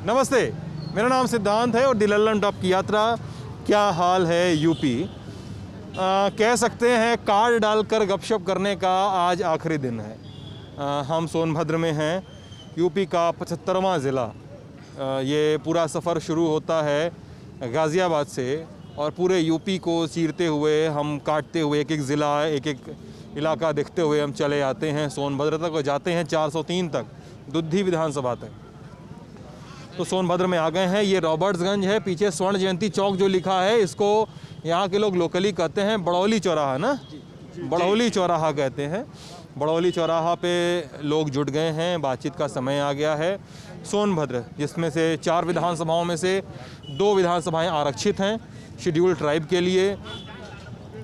नमस्ते, मेरा नाम सिद्धांत है और दी लल्लन टॉप की यात्रा क्या हाल है यूपी। कह सकते हैं कार्ड डालकर गपशप करने का आज आखिरी दिन है। हम सोनभद्र में हैं, यूपी का 75वां ज़िला। ये पूरा सफ़र शुरू होता है गाज़ियाबाद से और पूरे यूपी को चीरते हुए हम काटते हुए एक एक ज़िला एक एक इलाका देखते हुए हम चले आते हैं सोनभद्र तक और जाते हैं 403 तक, दुद्धी विधानसभा तक। तो सोनभद्र में आ गए हैं। ये रॉबर्ट्सगंज है, पीछे स्वर्ण जयंती चौक जो लिखा है इसको यहाँ के लोग लोकली कहते हैं बड़ौली चौराहा ना, बड़ौली चौराहा कहते हैं। बड़ौली चौराहा पे लोग जुट गए हैं, बातचीत का समय आ गया है। सोनभद्र जिसमें से 4 विधानसभाओं में से 2 विधानसभाएं आरक्षित हैं शेड्यूल ट्राइब के लिए,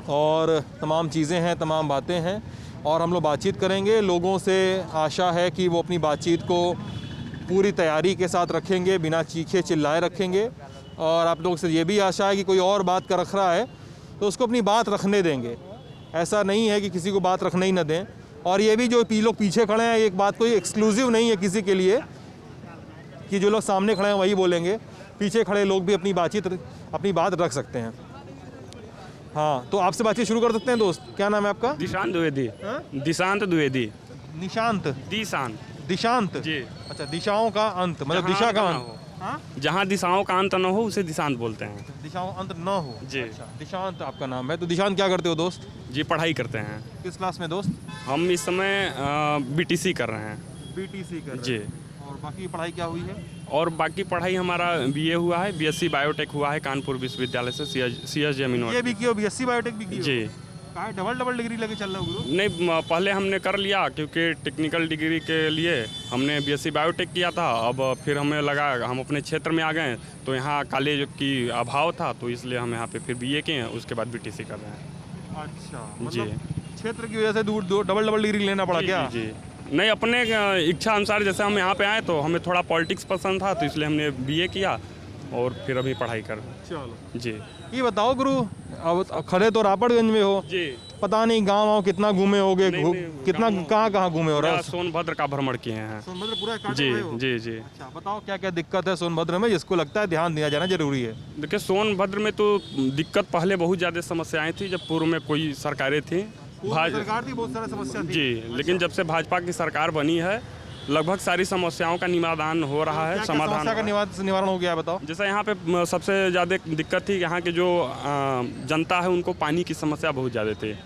और तमाम चीज़ें हैं, तमाम बातें हैं और हम लोग बातचीत करेंगे। लोगों से आशा है कि वो अपनी बातचीत को पूरी तैयारी के साथ रखेंगे, बिना चीखे चिल्लाए रखेंगे, और आप लोगों से ये भी आशा है कि कोई और बात का रख रहा है तो उसको अपनी बात रखने देंगे। ऐसा नहीं है कि किसी को बात रखने ही न दें। और ये भी जो लोग पीछे खड़े हैं, एक बात कोई एक्सक्लूसिव नहीं है किसी के लिए कि जो लोग सामने खड़े हैं वही बोलेंगे, पीछे खड़े लोग भी अपनी बात रख सकते हैं। हाँ, तो आपसे बातचीत शुरू कर सकते हैं दोस्त। क्या नाम है आपका? दिशांत द्विवेदी। दिशांत द्विवेदी। निशांत दिशांत जी। अच्छा, दिशाओं का अंत मतलब दिशा का अंत। हाँ? जहाँ दिशाओं का अंत न हो उसे दिशांत बोलते हैं। दिशाओं अंत न हो जी। अच्छा, दिशांत आपका नाम है। तो दिशांत क्या करते हो दोस्त? जी, पढ़ाई करते हैं। किस क्लास में दोस्त? हम इस समय बीटीसी कर रहे हैं। बीटीसी कर रहे जी। हैं। और बाकी पढ़ाई क्या हुई है? और बाकी पढ़ाई हमारा बीए हुआ है, बीएससी बायोटेक हुआ है कानपुर विश्वविद्यालय से, सीएसजेएम ये यूनिवर्सिटी। भी किया, बीएससी बायोटेक भी की? जी। डबल डिग्री लेके चल रहा हूँ गुरु। नहीं, पहले हमने कर लिया क्योंकि टेक्निकल डिग्री के लिए हमने बीएससी बायोटेक किया था। अब फिर हमें लगा हम अपने क्षेत्र में आ गए तो यहाँ कॉलेज की अभाव था, तो इसलिए हम यहाँ पे फिर बीए किए हैं, उसके बाद बीटीसी कर रहे हैं। अच्छा, जी। मतलब क्षेत्र की वजह से दूर डबल डिग्री लेना पड़ा क्या? जी। नहीं, अपने इच्छा अनुसार जैसे हम यहाँ पे आए तो हमें थोड़ा पॉलिटिक्स पसंद था, तो इसलिए हमने बीए किया और फिर अभी पढ़ाई कर। चलो जी। ये बताओ गुरु, अब खड़े तो रापड़गंज में हो, जी। पता नहीं गाँव घूमे घूमे होगे, कितना कहाँ घूमे हो रहा है? सोनभद्र का भ्रमण किए हैं। सोनभद्र पूरा काटे जी हुए हो? जी जी। अच्छा, बताओ क्या क्या दिक्कत है सोनभद्र में जिसको लगता है ध्यान दिया जाना जरूरी है? देखिए, सोनभद्र में तो दिक्कत पहले बहुत ज़्यादा समस्याएं थी जब पूर्व में कोई सरकारें थी। सरकार थी, बहुत सारा समस्या थी। जी, लेकिन जब से भाजपा की सरकार बनी है लगभग सारी समस्याओं का निवारण हो रहा है, समाधान समस्या का निवारण हो गया है बताओ? जैसा यहाँ पे सबसे ज़्यादा दिक्कत थी, यहाँ के जो जनता है उनको पानी की समस्या बहुत ज़्यादा थी।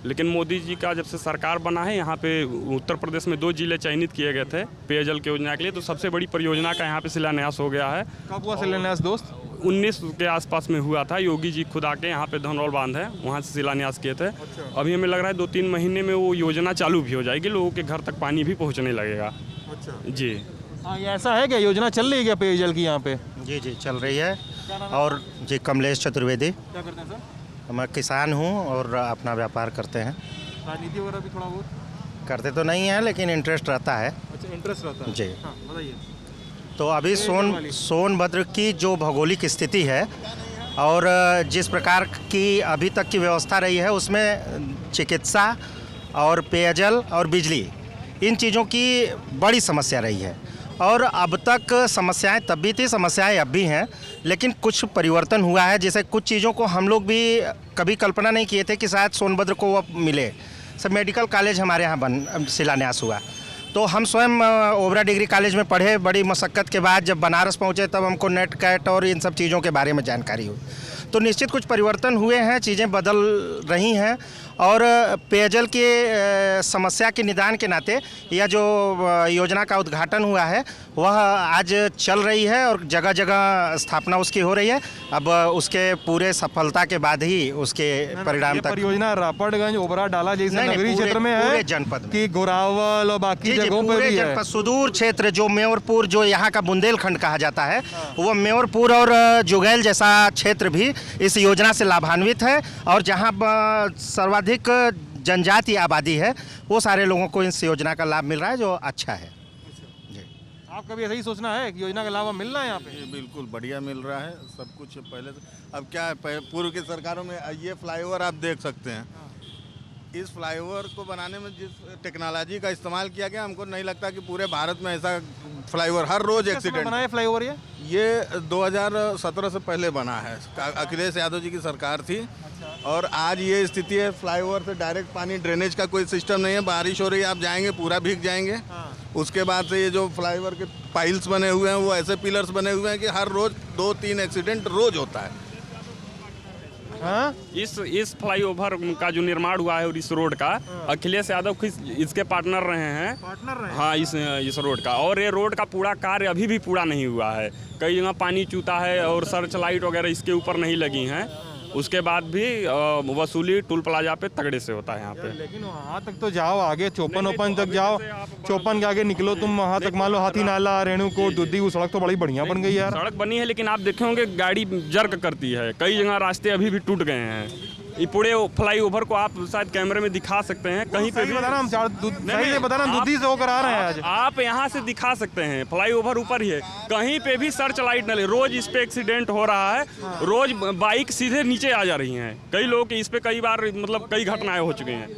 लेकिन मोदी जी का जब से सरकार बना है, यहाँ पे उत्तर प्रदेश में 2 जिले चयनित किए गए थे पेयजल की योजना के लिए, तो सबसे बड़ी परियोजना का यहाँ पे शिलान्यास हो गया है। कब हुआ शिलान्यास दोस्त? 19 के आसपास में हुआ था। योगी जी खुद आके यहाँ पे धनौल बांध है, वहाँ से शिलान्यास किए थे। अभी हमें लग रहा है 2-3 महीने में वो योजना चालू भी हो जाएगी, लोगों के घर तक पानी भी पहुँचने लगेगा। अच्छा जी। हाँ, ये ऐसा है क्या, योजना चल रही है क्या पेयजल की यहाँ पे? जी जी चल रही है। और जी, कमलेश चतुर्वेदी। क्या करते हैं सर? मैं किसान हूँ और अपना व्यापार करते हैं। राजनीति वगैरह भी थोड़ा बहुत करते तो नहीं है लेकिन इंटरेस्ट रहता है। अच्छा, इंटरेस्ट रहता है। जी। हाँ, बताइए। तो अभी सोनभद्र की जो भौगोलिक स्थिति है और जिस प्रकार की अभी तक की व्यवस्था रही है उसमें चिकित्सा और पेयजल और बिजली, इन चीज़ों की बड़ी समस्या रही है। और अब तक समस्याएं तब भी थी, समस्याएं अब भी हैं, लेकिन कुछ परिवर्तन हुआ है। जैसे कुछ चीज़ों को हम लोग भी कभी कल्पना नहीं किए थे कि शायद सोनभद्र को अब मिले। सब मेडिकल कॉलेज हमारे यहाँ शिलान्यास हुआ, तो हम स्वयं ओबरा डिग्री कॉलेज में पढ़े। बड़ी मशक्क़त के बाद जब बनारस पहुँचे तब हमको नेट कैट और इन सब चीज़ों के बारे में जानकारी हुई। तो निश्चित कुछ परिवर्तन हुए हैं, चीज़ें बदल रही हैं। और पेयजल के समस्या के निदान के नाते यह जो योजना का उद्घाटन हुआ है वह आज चल रही है और जगह जगह स्थापना उसकी हो रही है। अब उसके पूरे सफलता के बाद ही उसके परिणाम तक परियोजना रापड़गंज ओबरा डाला जैसे नगरीय क्षेत्र में है, पूरे जनपद में कि गोरावल और बाकी जगहों पर भी है। सुदूर क्षेत्र जो मेयरपुर, जो यहाँ का बुंदेलखंड कहा जाता है, वो मेयरपुर और जुगैल जैसा क्षेत्र भी इस योजना से लाभान्वित है। और जहाँ सर्वाधिक जनजातीय आबादी है वो सारे लोगों को इस योजना का लाभ मिल रहा है, जो अच्छा है। जी। आपका भी ऐसा ही सोचना है कि योजना का लाभ मिल रहा है यहाँ पे? बिल्कुल बढ़िया मिल रहा है सब कुछ पहले से। अब क्या है, पूर्व की सरकारों में ये फ्लाईओवर आप देख सकते हैं। इस फ्लाईओवर को बनाने में जिस टेक्नोलॉजी का इस्तेमाल किया गया, हमको नहीं लगता कि पूरे भारत में ऐसा फ्लाईओवर हर रोज किस समय एक्सीडेंट। बना है फ्लाईओवर ये 2017 से पहले बना है, अखिलेश यादव जी की सरकार थी। और आज ये स्थिति है, फ्लाईओवर से डायरेक्ट पानी, ड्रेनेज का कोई सिस्टम नहीं है, बारिश हो रही है आप जाएंगे पूरा भीग जाएंगे। उसके बाद से ये जो फ्लाईओवर के पाइल्स बने हुए हैं वो ऐसे पिलर्स बने हुए हैं कि हर रोज 2-3 एक्सीडेंट रोज होता है। हाँ इस फ्लाईओवर का जो निर्माण हुआ है और इस रोड का, अखिलेश यादव इसके पार्टनर रहे हैं। हाँ, इस रोड का, और ये रोड का पूरा कार्य अभी भी पूरा नहीं हुआ है। कई जगह पानी चूता है और सर्च लाइट वगैरह इसके ऊपर नहीं लगी हैं। उसके बाद भी वसूली टोल प्लाजा पे तगड़े से होता है यहाँ पे। लेकिन वहाँ तक तो जाओ, आगे चौपन ओपन तक जाओ, चौपन के आगे निकलो तुम, वहाँ तक मान लो हाथी नाला, रेणुकूट, दुद्दी, वो सड़क तो बड़ी बढ़िया बन गई यार। सड़क बनी है लेकिन आप देखे होंगे गाड़ी जर्क करती है, कई जगह रास्ते अभी भी टूट गए हैं। ये पूरे फ्लाईओवर को आप शायद कैमरे में दिखा सकते हैं, कहीं पे भी बताना, हम सही से बताना, दुद्दी से होकर आ रहे हैं आज। आप यहाँ से दिखा सकते हैं, फ्लाईओवर ऊपर ही है, कहीं पे भी सर्च लाइट न ले। रोज इस पे एक्सीडेंट हो रहा है, रोज बाइक सीधे नीचे आ जा रही हैं। कई लोग इस पे कई बार मतलब कई घटनाएं हो चुकी हैं।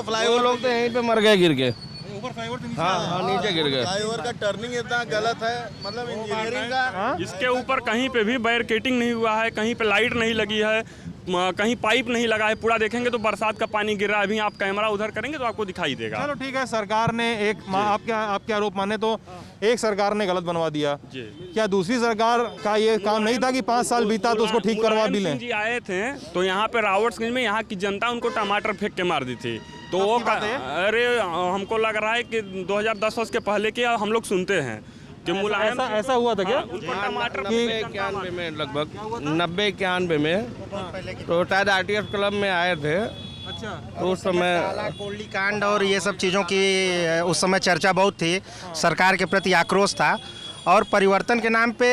फ्लाईओवर लोग तो यहीं पे मर गए गिर के। ऊपर फ्लाईओवर से नीचे हाँ, नीचे गिर गए। फ्लाईओवर का टर्निंग इतना गलत है, मतलब इंजीनियरिंग का। इसके ऊपर कहीं पे भी बैरिकेडिंग नहीं हुआ है, कहीं पे लाइट नहीं लगी है, कहीं पाइप नहीं लगा है। पूरा देखेंगे तो बरसात का पानी गिर रहा है। अभी आप कैमरा उधर करेंगे तो आपको दिखाई देगा। चलो ठीक है, सरकार ने एक आपके आरोप माने तो एक सरकार ने गलत बनवा दिया जी। क्या दूसरी सरकार का ये काम नहीं था कि 5 साल बीता तो उसको ठीक करवा भी लें? जी आए थे तो यहाँ पे रावटगंज में यहाँ की जनता उनको टमाटर फेंक के मार दी थी। तो वो अरे हमको लग रहा है कि 2010 के पहले की हम लोग सुनते हैं कि मुलायम ऐसा हुआ था क्या? उनको टमाटर 91 में लगभग 90-91 में तो शायद RTS क्लब में आए थे। अच्छा, तो उस समय गोली कांड और ये सब चीज़ों की उस समय चर्चा बहुत थी, सरकार के प्रति आक्रोश था। और परिवर्तन के नाम पे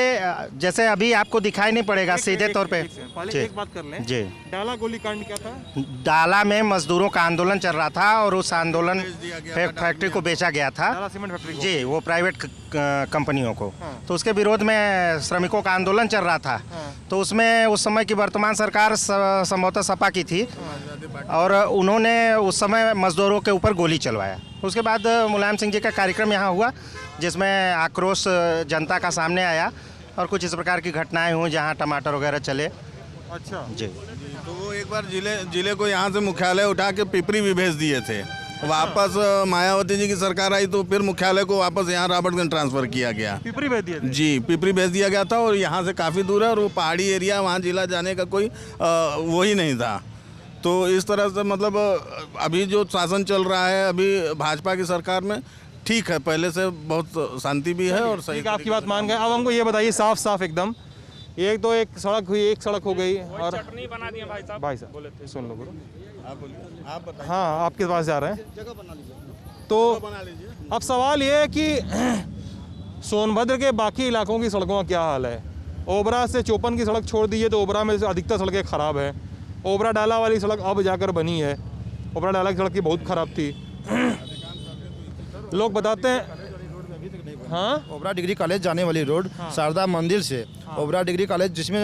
जैसे अभी आपको दिखाई नहीं पड़ेगा सीधे तौर पे। पहले एक बात कर लें जी, डाला गोली कांड क्या था? डाला में मजदूरों का आंदोलन चल रहा था और उस आंदोलन फैक्ट्री को बेचा गया था। डाला सीमेंट फैक्ट्री को। जी, वो प्राइवेट कंपनियों को। तो उसके विरोध में श्रमिकों का आंदोलन चल रहा था। तो उसमें उस समय की वर्तमान सरकार संभवतः सपा की थी और उन्होंने उस समय मजदूरों के ऊपर गोली चलवाया। उसके बाद मुलायम सिंह जी का कार्यक्रम यहाँ हुआ जिसमें आक्रोश जनता का सामने आया और कुछ इस प्रकार की घटनाएं हुई जहाँ टमाटर वगैरह चले। अच्छा जी, तो वो एक बार जिले को यहाँ से मुख्यालय उठा के पिपरी भी भेज दिए थे। वापस मायावती जी की सरकार आई तो फिर मुख्यालय को वापस यहाँ राबर्टगंज ट्रांसफ़र किया गया। पिपरी भेज दिए थे? जी, पिपरी भेज दिया गया था और यहाँ से काफ़ी दूर है और वो पहाड़ी एरिया, वहाँ जिला जाने का कोई वो ही नहीं था। तो इस तरह से मतलब अभी जो शासन चल रहा है अभी भाजपा की सरकार में ठीक है, पहले से बहुत शांति भी है और सही। ठीक है, आपकी बात मान गए। अब हमको ये बताइए साफ साफ एकदम, एक सड़क हुई, एक सड़क हो गई और चटनी बना दिया भाई साहब सुन लो गुरु, आप बोलिए, आप बताइए। हाँ आपके पास जा रहे हैं। तो अब सवाल ये है कि सोनभद्र के बाकी इलाकों की सड़कों का क्या हाल है? ओबरा से चौपन की सड़क छोड़ दीजिए तो ओबरा में अधिकतर सड़कें ख़राब है। ओबरा डाला वाली सड़क अब जाकर बनी है, ओबरा डाला की सड़क की बहुत ख़राब थी। लोग बताते हैं हाँ ओबरा डिग्री कॉलेज जाने वाली रोड शारदा मंदिर से ओबरा डिग्री कॉलेज जिसमें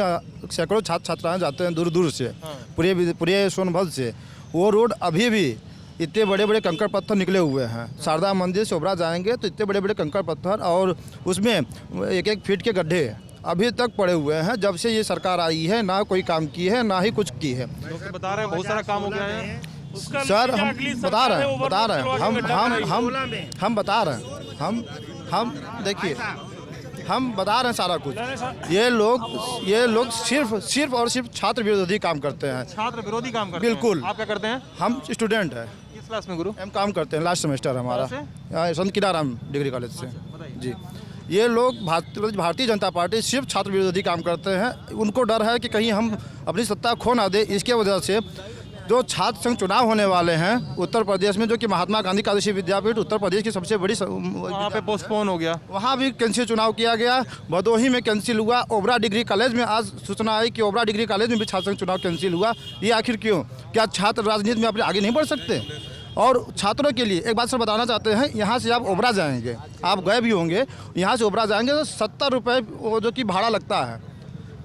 सैकड़ों छात्र छात्राएं जाते हैं दूर दूर से, पूरे सोनभद्र से, वो रोड अभी भी इतने बड़े बड़े कंकड़ पत्थर निकले हुए हैं। शारदा मंदिर से ओबरा जाएंगे तो इतने बड़े बड़े कंकड़ पत्थर और उसमें 1-1 फीट के गड्ढे अभी तक पड़े हुए हैं। जब से ये सरकार आई है ना कोई काम की है ना ही कुछ की है। लोग बता रहे हैं बहुत सारा काम हो गया है। सर हम बता रहे हैं हम बता रहे हैं हम देखिए हम बता रहे हैं सारा कुछ। ये लोग सिर्फ और सिर्फ छात्र विरोधी काम करते हैं। छात्र विरोधी काम करते हैं? बिल्कुल। आप क्या करते हैं? हम स्टूडेंट हैं। किस क्लास में गुरु? हम काम करते हैं, लास्ट सेमेस्टर हमारा कहाँ संत कीनाराम डिग्री कॉलेज से। जी, ये लोग भारतीय जनता पार्टी सिर्फ छात्र विरोधी काम करते हैं। उनको डर है कि कहीं हम अपनी सत्ता खो ना दे। इसके वजह से जो छात्र संघ चुनाव होने वाले हैं उत्तर प्रदेश में, जो कि महात्मा गांधी काशी विद्यापीठ उत्तर प्रदेश की सबसे बड़ी वहाँ पे पोस्टपोन हो गया, वहाँ भी कैंसिल चुनाव किया गया। भदोही में कैंसिल हुआ। ओबरा डिग्री कॉलेज में आज सूचना आई कि ओबरा डिग्री कॉलेज में भी छात्र संघ चुनाव कैंसिल हुआ। ये आखिर क्यों? क्या छात्र राजनीति में अपने आगे नहीं बढ़ सकते? और छात्रों के लिए एक बात सर बताना चाहते हैं, यहाँ से आप ओबरा जाएंगे, आप गए भी होंगे, यहाँ से ओबरा जाएंगे तो 70 रुपये जो कि भाड़ा लगता है।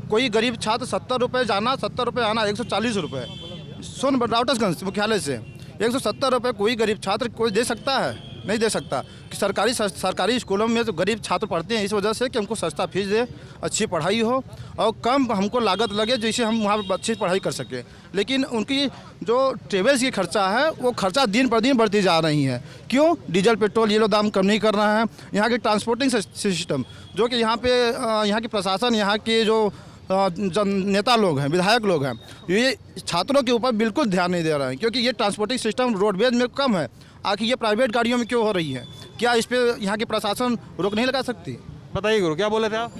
कोई गरीब छात्र 70 रुपये जाना, 70 रुपये आना, 140 रुपये। रावटगंज मुख्यालय से 170 रुपये कोई गरीब छात्र कोई दे सकता है? नहीं दे सकता कि सरकारी स्कूलों में जो गरीब छात्र पढ़ते हैं इस वजह से कि हमको सस्ता फीस दे, अच्छी पढ़ाई हो और कम हमको लागत लगे जिससे हम वहाँ पर अच्छी पढ़ाई कर सकें। लेकिन उनकी जो ट्रेवल्स की खर्चा है वो खर्चा दिन पर दिन बढ़ती जा रही है। क्यों? डीजल पेट्रोल ये लोग दाम कम नहीं कर रहा है। यहाँ की ट्रांसपोर्टिंग सिस्टम जो कि यहाँ पे यहाँ की प्रशासन, यहाँ के जो नेता लोग हैं, विधायक लोग हैं, ये छात्रों के ऊपर बिल्कुल ध्यान नहीं दे रहे हैं, क्योंकि ये ट्रांसपोर्टिंग सिस्टम रोडवेज में कम है। आखिर ये प्राइवेट गाड़ियों में क्यों हो रही है? क्या इस पे यहाँ की प्रशासन रोक नहीं लगा सकती? बताइए गुरु, क्या बोले थे आप?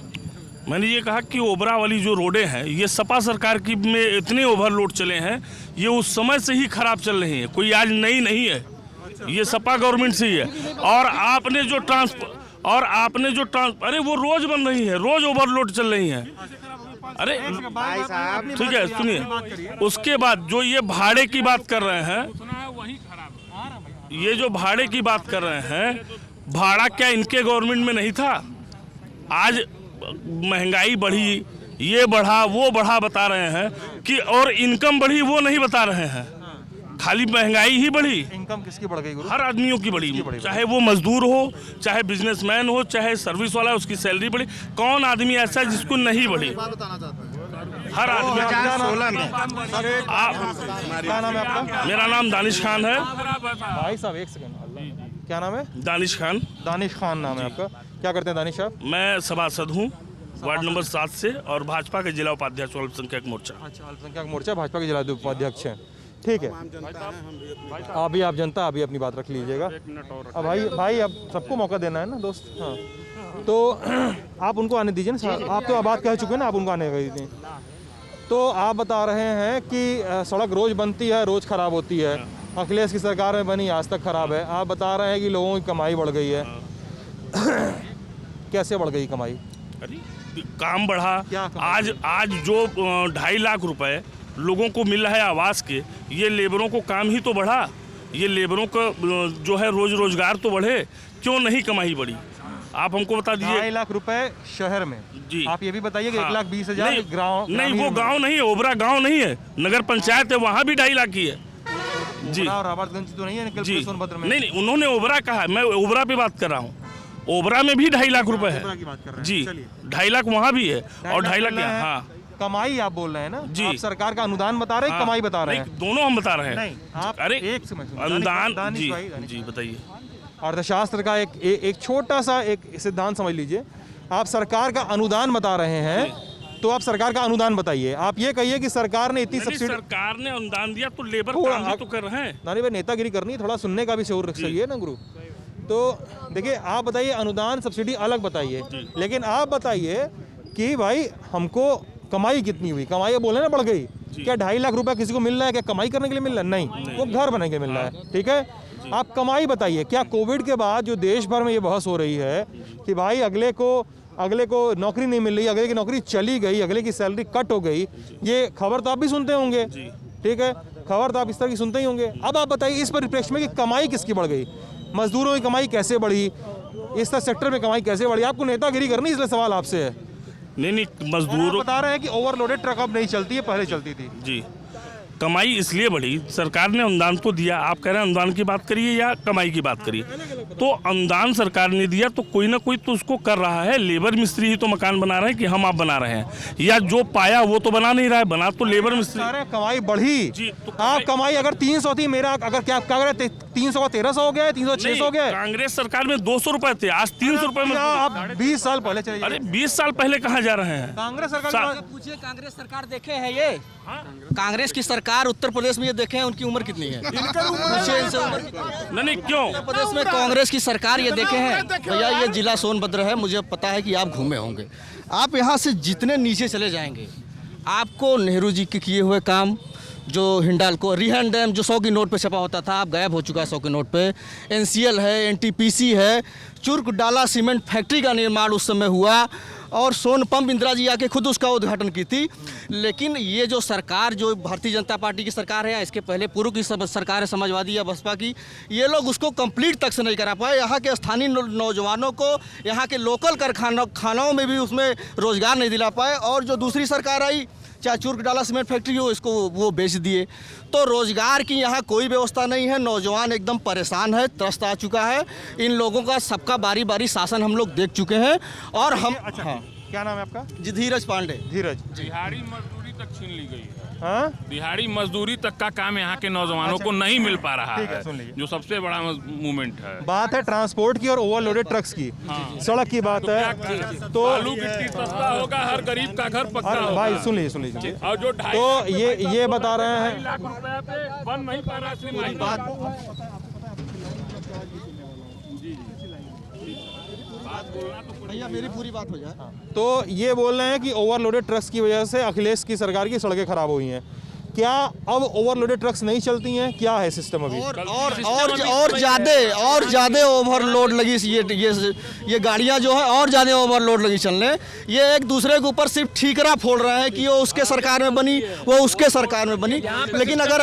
मैंने ये कहा कि ओबरा वाली जो रोडें हैं ये सपा सरकार की में इतने ओवरलोड चले हैं, ये उस समय से ही खराब चल रही हैं, कोई आज नई नहीं है, ये सपा गवर्नमेंट से ही है। और आपने जो अरे वो रोज बन रही है, रोज ओवरलोड चल रही हैं। अरे ठीक है, सुनिए, उसके बाद जो ये भाड़े की बात कर रहे हैं, ये जो भाड़े की बात कर रहे हैं, भाड़ा क्या इनके गवर्नमेंट में नहीं था? आज महंगाई बढ़ी, ये बढ़ा, वो बढ़ा बता रहे हैं कि, और इनकम बढ़ी वो नहीं बता रहे हैं, खाली महंगाई ही बढ़ी। इनकम किसकी बढ़ गई गुरु? हर आदमियों की बढ़ी, चाहे वो मजदूर हो, चाहे बिजनेसमैन हो, चाहे सर्विस वाला, उसकी सैलरी बढ़ी। कौन आदमी ऐसा है जिसको नहीं बढ़ी? हर आदमी। 2016 में क्या नाम है आपका? मेरा नाम दानिश खान है। भाई साहब एक सेकंड, क्या नाम है? दानिश खान। दानिश खान नाम है आपका। क्या करते हैं दानिश साहब? मैं सभासद हूँ वार्ड नंबर 7 से और भाजपा के जिला उपाध्यक्ष अल्पसंख्यक मोर्चा। अच्छा, अल्पसंख्यक मोर्चा भाजपा के जिला उपाध्यक्ष हैं, ठीक है। अभी आप जनता अभी अपनी बात रख लीजिएगा। अब भाई अब सबको मौका देना है ना दोस्त। हाँ, तो आप उनको आने दीजिए ना। आप तो बात कह चुके हैं ना, आप उनको आने दीजिए। तो आप बता रहे हैं कि सड़क रोज़ बनती है, रोज़ ख़राब होती है। अखिलेश की सरकार में बनी, आज तक ख़राब है। आप बता रहे हैं कि लोगों की कमाई बढ़ गई है। कैसे बढ़ गई कमाई? अरे काम बढ़ा। आज जो 2.5 लाख रुपए लोगों को मिल रहा है आवास के, ये लेबरों को काम ही तो बढ़ा। ये लेबरों का जो है रोजगार तो बढ़े, क्यों नहीं कमाई बढ़ी? आप हमको बता दीजिए। 2.5 लाख रुपए शहर में जी। आप ये भी बताइए कि 1,20,000 गाँव नहीं, वो गांव नहीं है, ओबरा गांव नहीं है, नगर पंचायत है, वहाँ भी 2.5 लाख की है जी। और रावतगंज तो नहीं है जी, सोनभद्र में? नहीं, उन्होंने ओबरा कहा, मैं ओबरा पे बात कर रहा हूँ। ओबरा में भी 2.5 लाख रुपए है जी। 2.5 लाख वहाँ भी है और 2.5 लाख यहाँ। हाँ, कमाई आप बोल रहे हैं ना जी। आप सरकार का अनुदान बता रहे हैं, कमाई बता रहे हैं? दोनों हम बता रहे हैं। नहीं, आप अरे एक समय अनुदान जी जी बताइए। अर्थशास्त्र का एक छोटा सा एक सिद्धांत समझ लीजिए। आप सरकार का अनुदान बता रहे हैं, तो आप सरकार का अनुदान बताइए। आप ये कहिए कि सरकार ने इतनी सब्सिडी, सरकार ने अनुदान दिया तो लेबर काम भी तो कर रहे हैं। नानी भाई नेतागिरी करनी है, थोड़ा सुनने का भी शऊर रख चाहिए ना गुरु। तो देखिए, आप बताइए अनुदान सब्सिडी अलग बताइए, लेकिन आप बताइए कि भाई हमको कमाई कितनी हुई? कमाई बोले ना बढ़ गई। क्या 2.5 लाख रुपए किसी को मिल रहा है? क्या कमाई करने के लिए मिल रहा है? नहीं, वो घर बनने के मिल रहा है। ठीक है, आप कमाई बताइए। क्या कोविड के बाद जो देश भर में ये बहस हो रही है कि भाई अगले को नौकरी नहीं मिल रही, अगले की नौकरी चली गई, अगले की सैलरी कट हो गई, ये खबर तो आप भी सुनते होंगे, ठीक है, खबर तो आप इस तरह की सुनते ही होंगे। अब आप बताइए इस परिप्रेक्ष्य में कि कमाई किसकी बढ़ गई? मजदूरों की कमाई कैसे बढ़ी? इस तरह सेक्टर में कमाई कैसे बढ़ी? आपको नेतागिरी करनी, इसलिए सवाल आपसे है। नहीं, मजदूर बता रहे हैं कि ओवरलोडेड ट्रक अब नहीं चलती है, पहले चलती थी जी। कमाई इसलिए बढ़ी, सरकार ने अनुदान तो दिया। आप कह रहे हैं अनुदान की बात करिए या कमाई की बात करिए, तो अनुदान सरकार ने दिया तो कोई ना कोई तो उसको कर रहा है। लेबर मिस्त्री ही तो मकान बना रहे हैं कि हम आप बना रहे हैं, या जो पाया वो तो बना नहीं रहा है, बना तो लेबर मिस्त्री। कमाई बढ़ी जी। तो आप कमाई अगर 300 थी, मेरा अगर क्या 300 का 1300 हो गया, 300 600 हो गया। कांग्रेस सरकार में 200 रुपए थे, आज 300 रुपए में। आप 20 साल पहले चले। अरे 20 साल पहले कहाँ जा रहे हैं? कांग्रेस सरकार पूछिए, कांग्रेस सरकार देखे हैं ये? कांग्रेस की सरकार उत्तर प्रदेश में ये देखे हैं, उनकी उम्र कितनी है? नहीं, क्यों? उत्तर प्रदेश में कांग्रेस की सरकार ये देखे हैं? भैया ये जिला सोनभद्र है, मुझे पता है कि आप घूमे होंगे। आप यहाँ से जितने नीचे चले जाएंगे, आपको नेहरू जी के किए हुए काम, जो हिंडाल्को रिहांड डैम जो 100 की नोट पे छपा होता था, आप गायब हो चुका है 100 के नोट पे। NCL है, NTPC है, चुर्क डाला सीमेंट फैक्ट्री का निर्माण उस समय हुआ, और सोन पंप इंदिरा जी आके खुद उसका उद्घाटन की थी। लेकिन ये जो सरकार, जो भारतीय जनता पार्टी की सरकार है, इसके पहले पूर्व की सरकार है समाजवादी या बसपा की, ये लोग उसको कंप्लीट तक से नहीं करा पाए। यहाँ के स्थानीय नौजवानों को, यहाँ के लोकल कारखानों में भी उसमें रोजगार नहीं दिला पाए। और जो दूसरी सरकार आई, चाहे चूर्क डाला सीमेंट फैक्ट्री हो, इसको वो बेच दिए। तो रोजगार की यहाँ कोई व्यवस्था नहीं है, नौजवान एकदम परेशान है, त्रस्त आ चुका है। इन लोगों का सबका बारी बारी शासन हम लोग देख चुके हैं। और हम अच्छा, हाँ क्या नाम है आपका? जी धीरज पांडे। धीरज। दिहाड़ी मजदूरी तक छीन ली गई है। हाँ, दिहाड़ी मजदूरी तक का काम यहाँ के नौजवानों को नहीं मिल पा रहा ठीक है, है, सुन लीजिए। जो सबसे बड़ा मूवमेंट है। बात है ट्रांसपोर्ट की और ओवरलोडेड ट्रक्स की, सड़क की बात है। तो आलू गिट्टी सस्ता होगा, हर गरीब का घर पक्का अरे होगा। भाई सुन लीजिए। और जो तो ये बता रहे हैं, लाख रुपए पे बन नहीं पा रहा है। भैया मेरी पूरी बात हो जाए। तो ये बोल रहे हैं कि ओवरलोडेड ट्रक्स की वजह से अखिलेश की सरकार की सड़कें खराब हुई हैं। क्या अब ओवरलोडेड ट्रक्स नहीं चलती हैं? क्या है सिस्टम अभी? और ज़्यादा ओवरलोड लगी ये गाड़ियाँ जो है और ज़्यादा ओवरलोड लगी चलने। ये एक दूसरे के ऊपर सिर्फ ठीकरा फोड़ रहे हैं कि वो उसके सरकार में बनी, वो उसके सरकार में बनी। लेकिन अगर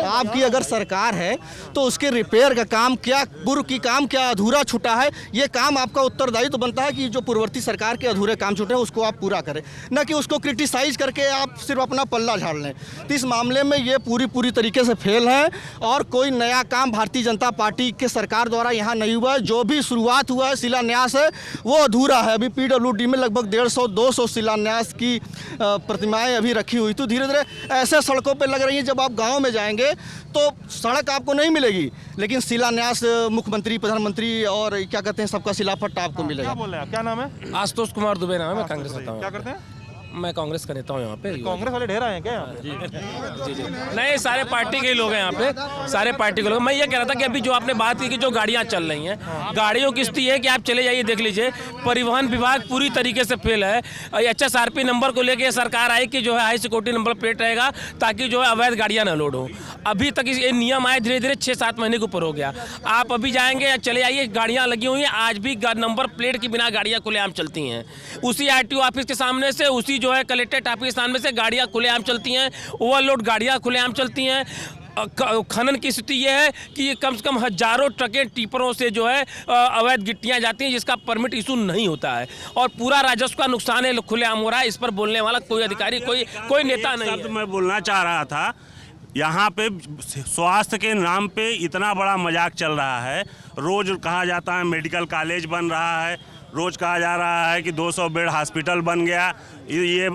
आपकी अगर सरकार है तो उसके रिपेयर का काम क्या, पूर्व की काम क्या अधूरा छूटा है, ये काम आपका उत्तरदायित्व तो बनता है कि जो पूर्ववर्ती सरकार के अधूरे काम छूटे हैं उसको आप पूरा करें, न कि उसको क्रिटिसाइज करके आप सिर्फ अपना पल्ला झाड़ लें। तो इस मामले में ये पूरी तरीके से फेल है और कोई नया काम भारतीय जनता पार्टी के सरकार द्वारा यहाँ नहीं हुआ है। जो भी शुरुआत हुआ है, शिलान्यास है, वो अधूरा है। अभी PWD में लगभग 150-200 शिलान्यास की प्रतिमाएं अभी रखी हुई। तो धीरे धीरे ऐसे सड़कों पे लग रही हैं, जब आप गाँव में जाएंगे तो सड़क आपको नहीं मिलेगी, लेकिन शिलान्यास मुख्यमंत्री, प्रधानमंत्री और क्या कहते हैं सबका शिलाफट आपको मिलेगा। क्या बोल रहे हैं आप? क्या नाम है? आशुतोष कुमार दुबे नाम है, मैं कांग्रेस नेता हूँ। क्या करते हैं? मैं कांग्रेस का नेता हूँ यहाँ पे। कांग्रेस वाले ढेर आए हैं क्या यहाँ पे? जी नहीं, सारे पार्टी के ही लोग हैं यहाँ पे, सारे पार्टी के लोग। मैं ये कह रहा था कि अभी जो आपने बात की कि जो गाड़ियाँ चल रही हैं, गाड़ियों की स्थिति है कि आप चले जाइए देख लीजिए, परिवहन विभाग पूरी तरीके से फेल है। HSRP नंबर को लेकर सरकार आई कि जो है हाई सिक्योरिटी नंबर प्लेट रहेगा ताकि जो है अवैध गाड़ियाँ न लोड हो। अभी तक ये नियम आए, धीरे धीरे 6-7 महीने के ऊपर हो गया। आप अभी जाएंगे या चले आइए, गाड़ियाँ लगी हुई हैं, आज भी नंबर प्लेट के बिना गाड़ियाँ खुलेआम चलती हैं। उसी RTO ऑफिस के सामने से, उसी जो है कलेक्ट्रेट ऑफिस के सामने से गाड़ियाँ खुलेआम चलती हैं, ओवरलोड गाड़ियाँ खुलेआम चलती हैं। खनन की स्थिति यह है कि कम से कम हजारों ट्रकें टिपरों से जो है अवैध गिट्टियाँ जाती हैं, जिसका परमिट इशू नहीं होता है और पूरा राजस्व का नुकसान है, खुलेआम हो रहा है। इस पर बोलने वाला कोई अधिकारी, कोई नेता नहीं है। मैं बोलना चाह रहा था, यहाँ पे स्वास्थ्य के नाम पे इतना बड़ा मजाक चल रहा है। रोज़ कहा जाता है मेडिकल कॉलेज बन रहा है, रोज़ कहा जा रहा है कि 200 बेड हॉस्पिटल बन गया, ये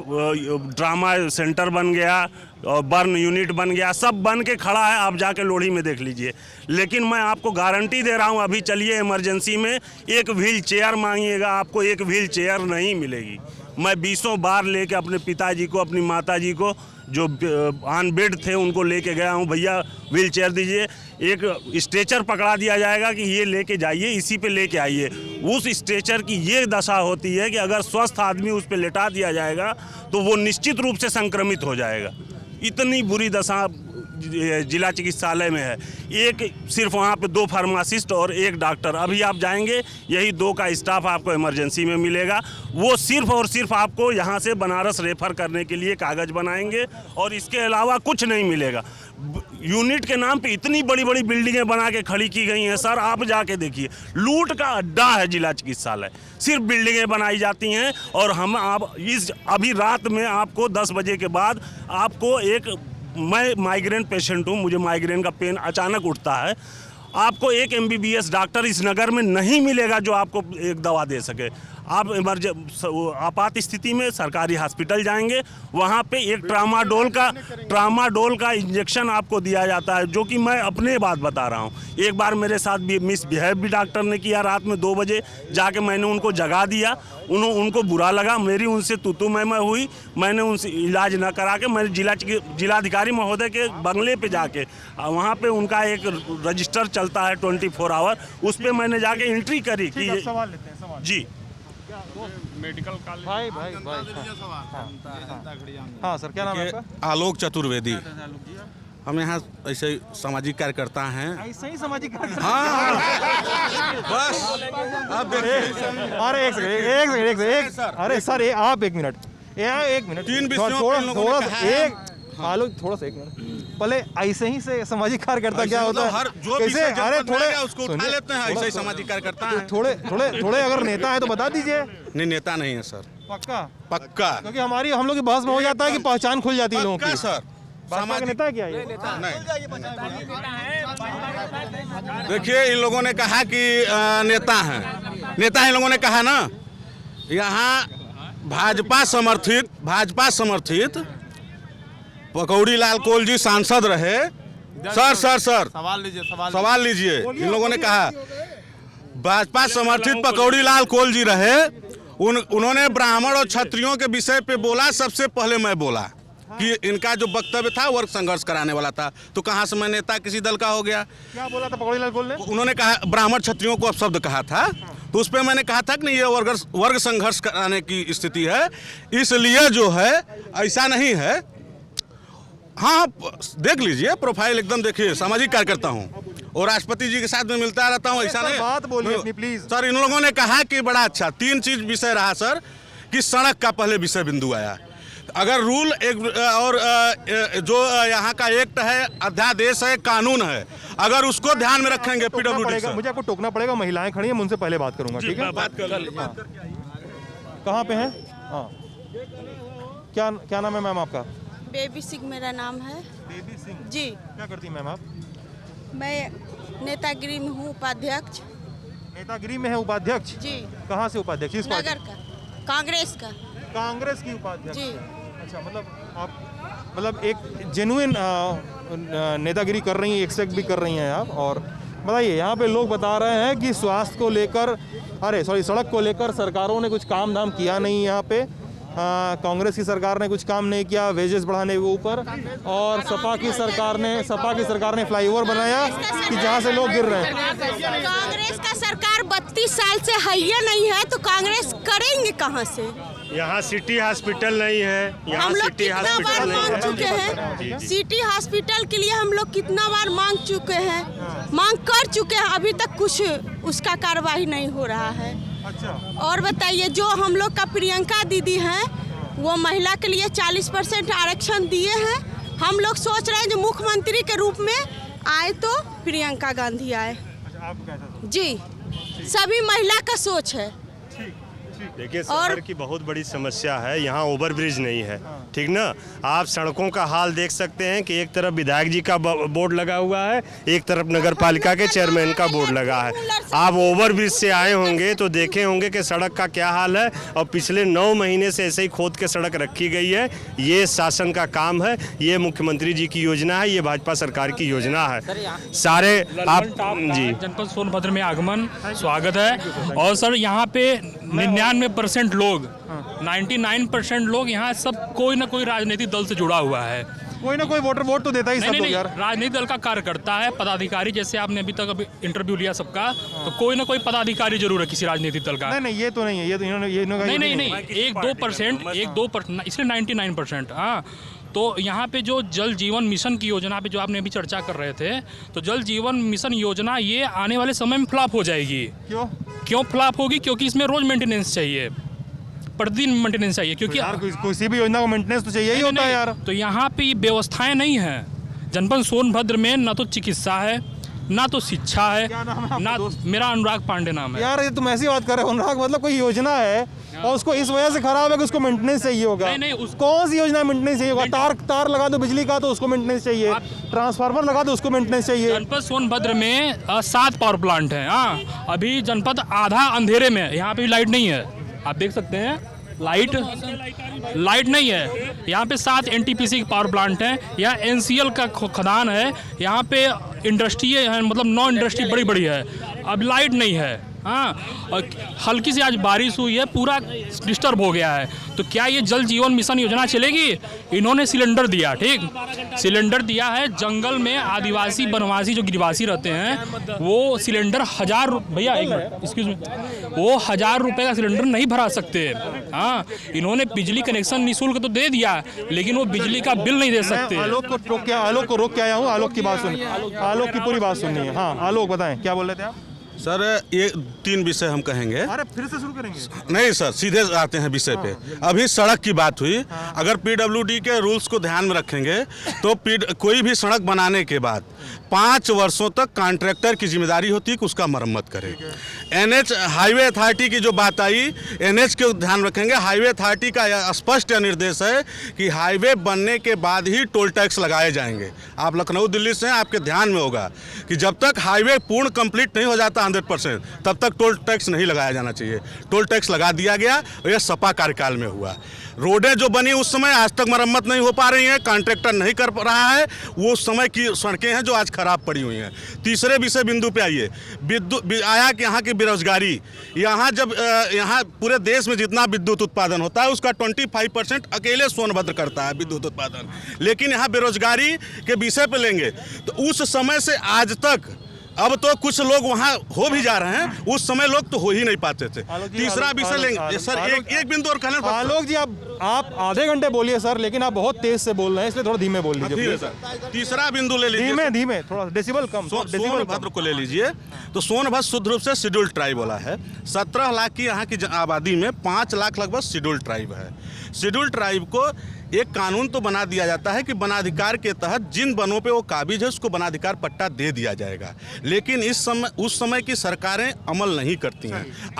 ड्रामा सेंटर बन गया और बर्न यूनिट बन गया, सब बन के खड़ा है। आप जाके लोढ़ी में देख लीजिए। लेकिन मैं आपको गारंटी दे रहा हूँ, अभी चलिए इमरजेंसी में, एक व्हील चेयर मांगिएगा, आपको एक व्हील चेयर नहीं मिलेगी। मैं 20 बार लेके अपने पिताजी को, अपनी माताजी को जो ऑन बेड थे उनको लेके गया हूँ, भैया व्हील चेयर दीजिए। एक स्ट्रेचर पकड़ा दिया जाएगा कि ये लेके जाइए, इसी पे लेके आइए। उस स्ट्रेचर की ये दशा होती है कि अगर स्वस्थ आदमी उस पे लेटा दिया जाएगा तो वो निश्चित रूप से संक्रमित हो जाएगा। इतनी बुरी दशा जिला चिकित्सालय में है। एक सिर्फ वहाँ पे 2 फार्मासिस्ट और 1 डॉक्टर। अभी आप जाएंगे, यही 2 का स्टाफ आपको इमरजेंसी में मिलेगा। वो सिर्फ और सिर्फ आपको यहाँ से बनारस रेफर करने के लिए कागज़ बनाएंगे और इसके अलावा कुछ नहीं मिलेगा। यूनिट के नाम पे इतनी बड़ी बड़ी बिल्डिंगें बना के खड़ी की गई हैं सर, आप जाके देखिए, लूट का अड्डा है जिला चिकित्सालय। सिर्फ बिल्डिंगें बनाई जाती हैं और अभी रात में आपको 10 बजे के बाद आपको मैं माइग्रेन पेशेंट हूँ, मुझे माइग्रेन का पेन अचानक उठता है। आपको एक MBBS डॉक्टर इस नगर में नहीं मिलेगा जो आपको एक दवा दे सके। आप आपात स्थिति में सरकारी हॉस्पिटल जाएंगे, वहाँ पे एक ट्रामाडोल का इंजेक्शन आपको दिया जाता है, जो कि मैं अपने बात बता रहा हूँ। एक बार मेरे साथ भी मिसबिहेव भी डॉक्टर ने किया। रात में 2 बजे जाके मैंने उनको जगा दिया, उनको बुरा लगा, मेरी उनसे तू मैं हुई। मैंने उनसे इलाज न करा के मैंने जिलाधिकारी महोदय के बंगले पे जाके, वहाँ पे उनका एक रजिस्टर चलता है 24 आवर, उस पर मैंने जाके एंट्री करी कि जी मेडिकल कॉलेज। भाई हाँ सर, क्या नाम है आपका? आलोक चतुर्वेदी। हम यहाँ ऐसे सामाजिक कार्यकर्ता हैं। ऐसे ही सामाजिक कार्यकर्ता? हाँ बस आप अरे एक सेकंड, अरे सर आप 1 मिनट, 1 मिनट, 3 विषयों थोड़ा सा 1 मिनट पहले। ऐसे ही से सामाजिक कार्यकर्ता क्या होता है? कैसे? अरे थोड़े उसको उठा लेते हैं, ऐसे ही सामाजिक कार्यकर्ता हैं। थोड़े अगर नेता है तो बता दीजिए। नहीं, नेता नहीं है सर। पक्का? पक्का क्योंकि हम लोग की बहस में हो जाता है कि पहचान खुल जाती है लोगों की। सर भाजपा का नेता है क्या ये? देखिए इन लोगों ने कहा कि नेता हैं, नेता इन लोगों ने कहा ना, यहाँ भाजपा समर्थित पकौड़ी लाल कोल जी सांसद रहे। सर सवाल लीजिए। इन लोगों ने कहा भाजपा समर्थित पकौड़ी लाल कोल जी रहे, उन्होंने ब्राह्मण और क्षत्रियों के विषय पे बोला। सबसे पहले मैं बोला कि इनका जो वक्तव्य था वर्ग संघर्ष कराने वाला था, तो कहाँ से मैं नेता किसी दल का हो गया? क्या बोला था पकौड़ी लाल कोल ने? उन्होंने कहा ब्राह्मण क्षत्रियों को अपशब्द कहा था, तो उस पर मैंने कहा था कि नहीं ये वर्ग संघर्ष कराने की स्थिति है, इसलिए जो है ऐसा नहीं है। हाँ देख लीजिए प्रोफाइल एकदम देखिए, सामाजिक कार्यकर्ता हूँ और राष्ट्रपति जी के साथ में मिलता रहता हूँ, ऐसा नहीं। बात बोलिए अपनी प्लीज। सर इन लोगों ने कहा कि बड़ा अच्छा 3 चीज विषय रहा सर, कि सड़क का पहले विषय बिंदु आया। अगर रूल एक और जो यहाँ का एक्ट है, अध्यादेश है, कानून है, अगर उसको ध्यान में रखेंगे पीडब्ल्यूडी। मुझे आपको टोकना पड़ेगा, महिलाएं खड़ी हैं, मैं उनसे पहले बात करूंगा, ठीक है? बात कर कहाँ पे हैं? हाँ, क्या नाम है मैम आपका? बेबी सिंह मेरा नाम है। बेबी सिंह जी। क्या करती हैं मैम आप? मैं नेतागिरी में हूँ उपाध्यक्ष। नेतागिरी में है उपाध्यक्ष? जी। कहाँ से उपाध्यक्ष? इस नगर का, कांग्रेस का। कांग्रेस की उपाध्यक्ष? जी। अच्छा, मतलब एक जेन्युइन नेतागिरी कर रही हैं, एक्सेप्ट भी कर रही हैं आप। और बताइए, यहाँ पे लोग बता रहे हैं कि स्वास्थ्य को लेकर, सड़क को लेकर सरकारों ने कुछ काम धाम किया नहीं यहाँ पे। कांग्रेस की सरकार ने कुछ काम नहीं किया वेजेस बढ़ाने के ऊपर, और सपा की सरकार ने फ्लाईओवर बनाया कि जहाँ से लोग गिर रहे हैं। कांग्रेस का सरकार 32 साल से हैया नहीं है, तो कांग्रेस करेंगे कहाँ से? यहाँ सिटी हॉस्पिटल नहीं है। हम लोग कितना बार मांग चुके हैं, सिटी हॉस्पिटल के लिए हम लोग कितना बार मांग चुके हैं, मांग कर चुके हैं, अभी तक कुछ उसका कार्रवाई नहीं हो रहा है। अच्छा। और बताइए, जो हम लोग का प्रियंका दीदी हैं, वो महिला के लिए 40% आरक्षण दिए हैं। हम लोग सोच रहे हैं जो मुख्यमंत्री के रूप में आए तो प्रियंका गांधी आए। अच्छा, आप कैसा? जी, सभी महिला का सोच है। देखिए शहर की बहुत बड़ी समस्या है, यहाँ ओवरब्रिज नहीं है, ठीक ना। आप सड़कों का हाल देख सकते हैं कि एक तरफ विधायक जी का बोर्ड लगा हुआ है, एक तरफ नगर पालिका के चेयरमैन का बोर्ड लगा है। आप ओवरब्रिज से आए होंगे तो देखे होंगे कि सड़क का क्या हाल है, और पिछले 9 महीने से ऐसे ही खोद के सड़क रखी गई है। ये शासन का काम है, ये मुख्यमंत्री जी की योजना है, ये भाजपा सरकार की योजना है। सारे आप जी जनपद सोनभद्र में आगमन स्वागत है। और सर यहाँ पे 99% लोग 99% लोग यहाँ सब कोई ना कोई राजनीतिक दल से जुड़ा हुआ है। कोई ना कोई वोट तो देता ही सब लोग यार। राजनीतिक दल का कार्यकर्ता है, पदाधिकारी, जैसे आपने अभी तक इंटरव्यू लिया सबका, तो कोई ना कोई पदाधिकारी जरूर है किसी राजनीतिक दल का। नहीं, ये तो नहीं है, ये तो इन्होंने नहीं 1-2%, इसलिए 99%। हाँ, तो यहाँ पे जो जल जीवन मिशन की योजना पे जो आपने अभी चर्चा कर रहे थे, तो जल जीवन मिशन योजना ये आने वाले समय में फ्लॉप हो जाएगी। क्यों फ्लॉप होगी? क्योंकि इसमें रोज मेंटेनेंस चाहिए, प्रतिदिन मेंटेनेंस चाहिए, क्योंकि यार किसी भी योजना को मेंटेनेंस तो चाहिए ही होता है यार। तो यहाँ पे ये व्यवस्थाएं नहीं है। जनपद सोनभद्र में ना तो चिकित्सा है, ना तो शिक्षा है, ना। मेरा अनुराग पांडे नाम है। यार ये तुम ऐसी बात कर रहे हो, अनुराग, मतलब कोई योजना है और उसको इस वजह से खराब है कि उसको मेंटेनेंस चाहिए होगा। नहीं, कौन सी योजना मेंटेनेंस चाहिए होगा? तार लगा दो बिजली का तो उसको मेंटेनेंस चाहिए, ट्रांसफार्मर लगा दो उसको मेंटेनेंस चाहिए। जनपद सोनभद्र में 7 पावर प्लांट है। हाँ, अभी जनपद आधा अंधेरे में है, यहाँ पे लाइट नहीं है, आप देख सकते हैं। लाइट नहीं है यहाँ पे। 7 NTPC पावर प्लांट हैं, यहाँ NCL का खदान है, यहाँ पे इंडस्ट्री है, मतलब 9 इंडस्ट्री बड़ी बड़ी है। अब लाइट नहीं है। हाँ, और हल्की सी आज बारिश हुई है, पूरा डिस्टर्ब हो गया है। तो क्या ये जल जीवन मिशन योजना चलेगी? इन्होंने सिलेंडर दिया, ठीक, सिलेंडर दिया है। जंगल में आदिवासी वनवासी जो गिरिवासी रहते हैं, वो सिलेंडर 1000 भैया एक मिनट एक्सक्यूज मी, वो 1000 रुपये का सिलेंडर नहीं भरा सकते। हाँ, इन्होंने बिजली कनेक्शन निःशुल्क तो दे दिया, लेकिन वो बिजली का बिल नहीं दे सकते। आलोक को रोक के आया हूँ, आलोक की बात सुनिए, आलोक की पूरी बात सुनिए। हाँ आलोक, बताएं क्या बोल रहे थे आप? सर ये 3 विषय हम कहेंगे। अरे फिर से शुरू करेंगे? नहीं सर, सीधे आते हैं विषय पे। अभी सड़क की बात हुई, अगर पीडब्ल्यूडी के रूल्स को ध्यान में रखेंगे तो कोई भी सड़क बनाने के बाद 5 वर्षों तक कॉन्ट्रैक्टर की जिम्मेदारी होती है कि उसका मरम्मत करे। एनएच हाईवे अथॉरिटी की जो बात आई, एनएच के ध्यान रखेंगे। हाईवे अथॉरिटी का स्पष्ट निर्देश है कि हाईवे बनने के बाद ही टोल टैक्स लगाए जाएंगे। आप लखनऊ दिल्ली से हैं, आपके ध्यान में होगा कि जब तक हाईवे पूर्ण कंप्लीट नहीं हो जाता 100%, तब तक टोल टैक्स नहीं लगाया जाना चाहिए। टोल टैक्स लगा दिया गया और यह सपा कार्यकाल में हुआ। रोडें जो बनी उस समय आज तक मरम्मत नहीं हो पा रही हैं, कॉन्ट्रैक्टर नहीं कर रहा है, वो उस समय की सड़कें हैं जो आज खराब पड़ी हुई हैं। तीसरे विषय बिंदु पे आइए, आया कि यहाँ की बेरोजगारी। यहाँ जब यहाँ पूरे देश में जितना विद्युत उत्पादन होता है उसका 25% अकेले सोनभद्र करता है विद्युत उत्पादन, लेकिन यहाँ बेरोजगारी के विषय पे लेंगे तो उस समय से आज तक अब तो कुछ लोग वहाँ हो भी जा रहे हैं, उस समय लोग तो हो ही नहीं पाते थे। तीसरा विषय लेंगे सर, एक बिंदु और कहना। आलोक जी आप आधे घंटे बोलिए सर, लेकिन आप बहुत तेज से बोल रहे हैं, इसलिए थोड़ा धीमे बोल लीजिए सर। तीसरा बिंदु ले लीजिए, धीमे थोड़ा डेसिबल कम। सोनभद्र को ले लीजिए तो सोनभद्र शुद्ध रूप से शेड्यूल ट्राइब वाला है। 17 लाख की यहाँ की आबादी में 5 लाख लगभग शेड्यूल ट्राइब है। शेड्यूल ट्राइब को एक कानून तो बना दिया जाता है कि वनाधिकार के तहत जिन वनों पे वो काबिज है उसको वनाधिकार पट्टा दे दिया जाएगा, लेकिन उस समय की सरकारें अमल नहीं करती हैं।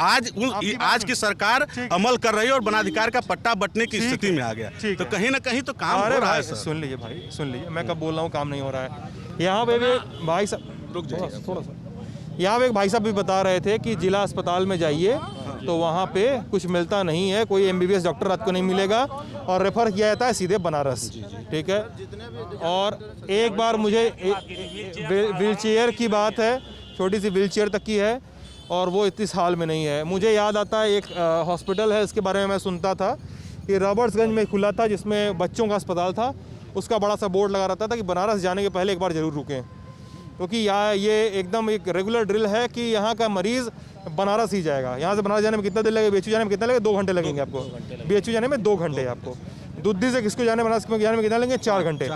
आज की सरकार अमल कर रही है और वनाधिकार का पट्टा बंटने की स्थिति में आ गया, तो कहीं ना कहीं तो काम हो रहा है। सुन लीजिए भाई, सुन लीजिए, मैं कब बोल रहा हूँ काम नहीं हो रहा है। यहाँ पे भाई साहब रुक जाइए थोड़ा सा। यहाँ पे एक भाई साहब भी बता रहे थे कि जिला अस्पताल में जाइए तो वहाँ पे कुछ मिलता नहीं है, कोई MBBS डॉक्टर आपको नहीं मिलेगा और रेफर किया जाता है सीधे बनारस। ठीक है, और एक बार मुझे व्हील चेयर की बात है, छोटी सी व्हील चेयर तक की है और वो इस हाल में नहीं है। मुझे याद आता है एक हॉस्पिटल है, इसके बारे में मैं सुनता था कि रॉबर्ट्सगंज में खुला था, जिसमें बच्चों का अस्पताल था। उसका बड़ा सा बोर्ड लगा रहता था कि बनारस जाने के पहले एक बार ज़रूर रुकें, क्योंकि ये एकदम एक रेगुलर ड्रिल है कि यहाँ का मरीज़ बनारस ही जाएगा। यहाँ से बनारस जाने में कितना देर लगेगा, BHU जाने में कितना लगेगा, 2 घंटे लगेंगे आपको। BHU जाने में 2 घंटे आपको, दुद्धी से किसको जाने बनारस में जाने में कितना लगेंगे, 4 घंटे,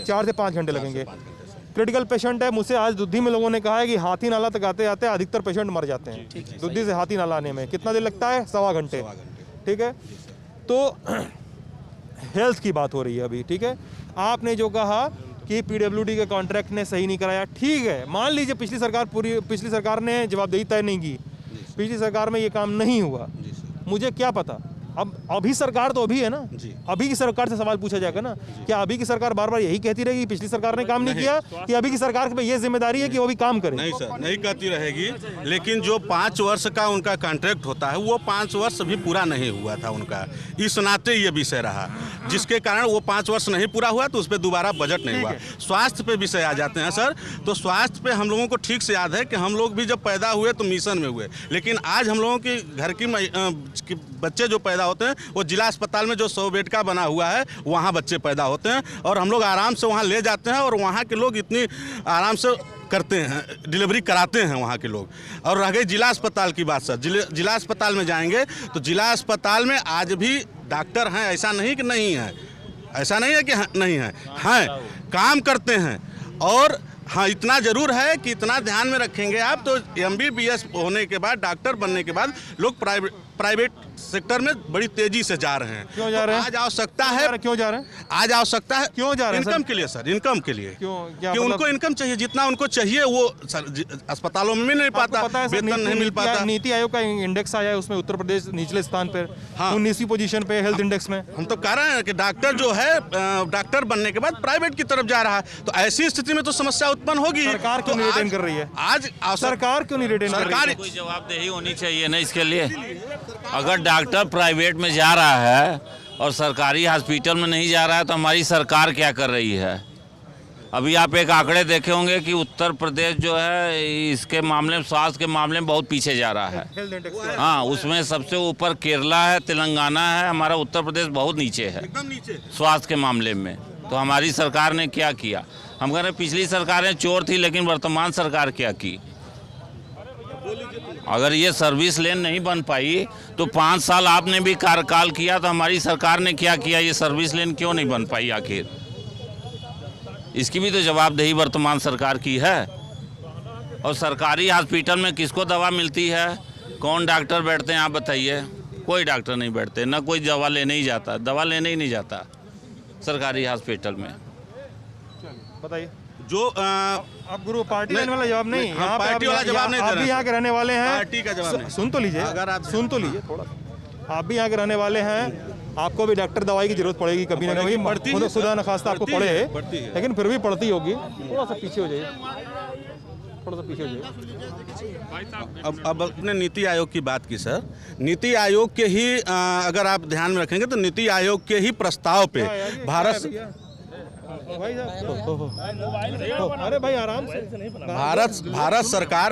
4 से 5 घंटे लगेंगे। क्रिटिकल पेशेंट है, मुझसे आज दुद्धी में लोगों ने कहा है कि हाथी नाला तक आते आते अधिकतर पेशेंट मर जाते हैं। दुद्धी से हाथी नाला आने में कितना देर लगता है, 1.25 घंटे। ठीक है, तो हेल्थ की बात हो रही है अभी। ठीक है, आपने जो कहा कि PWD के कॉन्ट्रैक्ट ने सही नहीं कराया, ठीक है, मान लीजिए पिछली सरकार ने जवाबदेही तय नहीं की, पिछली सरकार में ये काम नहीं हुआ, मुझे क्या पता। अब अभी सरकार तो अभी है ना, अभी की सरकार से सवाल पूछा जाएगा ना, क्या अभी की सरकार बार बार यही कहती रहेगी पिछली सरकार ने काम नहीं किया, कि अभी की सरकार पे ये जिम्मेदारी है कि वो भी काम करे? नहीं सर, नहीं कहती रहेगी, लेकिन जो 5 वर्ष का उनका कॉन्ट्रैक्ट होता है वो 5 वर्ष भी पूरा नहीं हुआ था उनका, इस नाते ये विषय रहा, जिसके कारण वो 5 वर्ष नहीं पूरा हुआ तो उस पर दोबारा बजट नहीं हुआ। स्वास्थ्य पे विषय आ जाते हैं सर, तो स्वास्थ्य पे हम लोगों को ठीक से याद है कि हम लोग भी जब पैदा हुए तो मिशन में हुए, लेकिन आज हम लोगों के घर की बच्चे जो पैदा होते हैं वो जिला अस्पताल में जो 100 बेड का बना हुआ है वहाँ बच्चे पैदा होते हैं और हम लोग आराम से वहाँ ले जाते हैं और वहाँ के लोग इतनी आराम से करते हैं, डिलीवरी कराते हैं वहाँ के लोग। और रह गई जिला अस्पताल की बात सर, जिला अस्पताल में जाएंगे तो जिला अस्पताल में आज भी डॉक्टर हैं, ऐसा नहीं कि नहीं है, ऐसा नहीं है कि नहीं है, हैं, काम करते हैं। और हाँ, इतना जरूर है कि इतना ध्यान में रखेंगे आप तो MBBS होने के बाद, डॉक्टर बनने के बाद लोग प्राइवेट सेक्टर में बड़ी तेजी से जा रहे हैं। क्यों जा रहे हैं? आज आवश्यकता है, क्यों जा रहे हैं? आज आवश्यकता है, क्यों जा रहे हैं? इनकम के लिए सर, इनकम के लिए। क्यों? कि उनको इनकम चाहिए, जितना उनको चाहिए वो अस्पतालों में मिल नहीं पाता, वेतन नहीं मिल पाता। नीति आयोग का इंडेक्स आया है, उसमें उत्तर प्रदेश निचले स्थान पर, 19वीं पोजीशन पे हेल्थ इंडेक्स में। हम तो कह रहे हैं कि डॉक्टर जो है, डॉक्टर बनने के बाद प्राइवेट की तरफ जा रहा है, तो ऐसी स्थिति में तो समस्या उत्पन्न होगी। सरकार क्यों नहीं रिटेन कर रही है? आज सरकार क्यों नहीं रिटेन कर रही है? कोई जवाबदेही होनी चाहिए ना इसके लिए। अगर डॉक्टर प्राइवेट में जा रहा है और सरकारी हॉस्पिटल में नहीं जा रहा है तो हमारी सरकार क्या कर रही है? अभी आप एक आंकड़े देखे होंगे कि उत्तर प्रदेश जो है इसके मामले में, स्वास्थ्य के मामले में बहुत पीछे जा रहा है। हाँ, उसमें सबसे ऊपर केरला है, तेलंगाना है, हमारा उत्तर प्रदेश बहुत नीचे है स्वास्थ्य के मामले में। तो हमारी सरकार ने क्या किया? हम कह रहे हैं पिछली सरकारें चोर थी, लेकिन वर्तमान सरकार क्या की? अगर ये सर्विस लेन नहीं बन पाई तो 5 साल आपने भी कार्यकाल किया, तो हमारी सरकार ने क्या किया? ये सर्विस लेन क्यों नहीं बन पाई आखिर? इसकी भी तो जवाबदेही वर्तमान सरकार की है। और सरकारी हॉस्पिटल में किसको दवा मिलती है? कौन डॉक्टर बैठते हैं आप बताइए? कोई डॉक्टर नहीं बैठते, ना कोई दवा लेने ही जाता, दवा लेने ही नहीं जाता सरकारी हॉस्पिटल में। बताइए। जो आप गुरु पार्टी लाइन वाला जवाब नहीं, हाँ, यहाँ पे पार्टी वाला जवाब नहीं दे आप रहे भी यहाँ के रहने वाले हैं। पार्टी का जवाब नहीं। सुन तो लीजिए, अगर आप सुन तो लीजिए थोड़ा, आप भी यहाँ के रहने वाले हैं, आपको भी डॉक्टर दवाई की जरूरत पड़ेगी कभी ना कभी, खुदा खुदा न खास्ता आपको पड़े, लेकिन फिर भी पड़ती होगी। थोड़ा सा पीछे हो जाइए, थोड़ा सा पीछे हो जाइए। अब अपने नीति आयोग की बात की सर, नीति आयोग के ही अगर आप ध्यान में रखेंगे तो नीति आयोग के ही प्रस्ताव पे अरे भाई आराम से,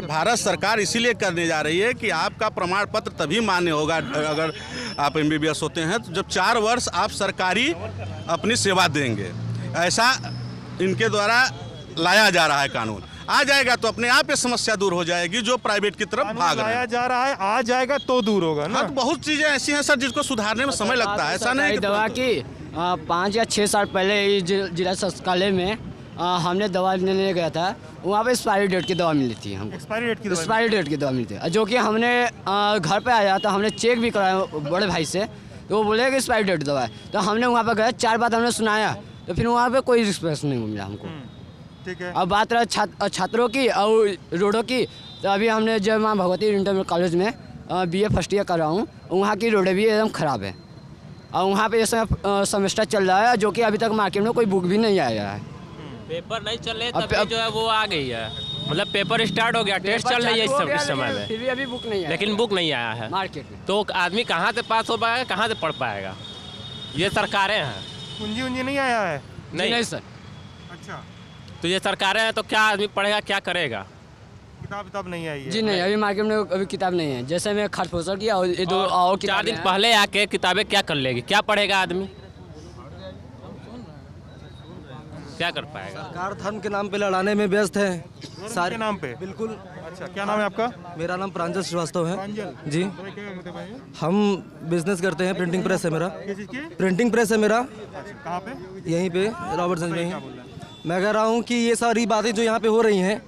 भारत सरकार इसीलिए करने जा रही है कि आपका प्रमाण पत्र तभी मान्य होगा अगर आप MBBS होते हैं, तो जब 4 वर्ष आप सरकारी अपनी सेवा देंगे। ऐसा इनके द्वारा लाया जा रहा है कानून। आ जाएगा तो अपने आप ये समस्या दूर हो जाएगी जो प्राइवेट की तरफ भाग रहे हैं। जा रहा है, आ जाएगा तो दूर होगा ना। हाँ, तो बहुत चीजें ऐसी हैं सर जिसको सुधारने में समय लगता है। ऐसा नहीं कि दवा की 5 या 6 साल पहले जिला चिकित्सालय में हमने दवा लेने गया था, वहाँ पे एक्सपायरी डेट की दवा मिली थी हमको। एक्सपायरी डेट की दवा मिली थी, जो कि हमने घर पे आया तो हमने चेक भी कराया बड़े भाई से, तो वो बोले कि एक्सपायरी डेट दवा है। तो हमने वहाँ पर गए, 4 बात हमने सुनाया, तो फिर वहाँ पे कोई रिस्पॉन्स नहीं मिला हमको। ठीक है। अब बात रहा छात्रों की और रोडों की, तो अभी हमने जब माँ भगवती इंटरमीडिएट कॉलेज में BA फर्स्ट ईयर कर रहा हूँ, वहाँ की रोडें भी एकदम ख़राब है, और वहाँ पे इस समय सेमेस्टर चल रहा है, जो कि अभी तक मार्केट में कोई बुक भी नहीं आया है। पेपर नहीं चल रहे तभी जो है वो आ गई है, मतलब पेपर स्टार्ट हो गया, टेस्ट चल रही है इस समय में, फिर भी अभी बुक नहीं आया, लेकिन बुक नहीं आया है मार्केट में। तो आदमी कहाँ से पास हो पाएगा, कहाँ से पढ़ पाएगा? ये सरकारें हैं। पूंजी उंजी नहीं आया है? नहीं सर। अच्छा, तो ये सरकारें हैं तो क्या आदमी पढ़ेगा, क्या करेगा? किताब नहीं आई है? जी नहीं, अभी मार्केट में अभी किताब नहीं है। जैसे मैं खर्च फोसर किया और ये 2 और 4 दिन पहले आके किताबें क्या कर लेगी, क्या पढ़ेगा आदमी, क्या कर पाएगा? सरकार धर्म के नाम पे लड़ाने में व्यस्त है, सारे नाम पे। बिल्कुल। अच्छा, क्या नाम है आपका? मेरा नाम प्रांजल श्रीवास्तव है। प्रांजल जी। हम बिजनेस करते हैं, प्रिंटिंग प्रेस है मेरा। प्रिंटिंग प्रेस है मेरा। कहाँ पे? यहीं पे रॉबर्ट्सगंज में ही। मैं कह रहा हूँ कि ये सारी बातें जो यहाँ पे हो रही हैं,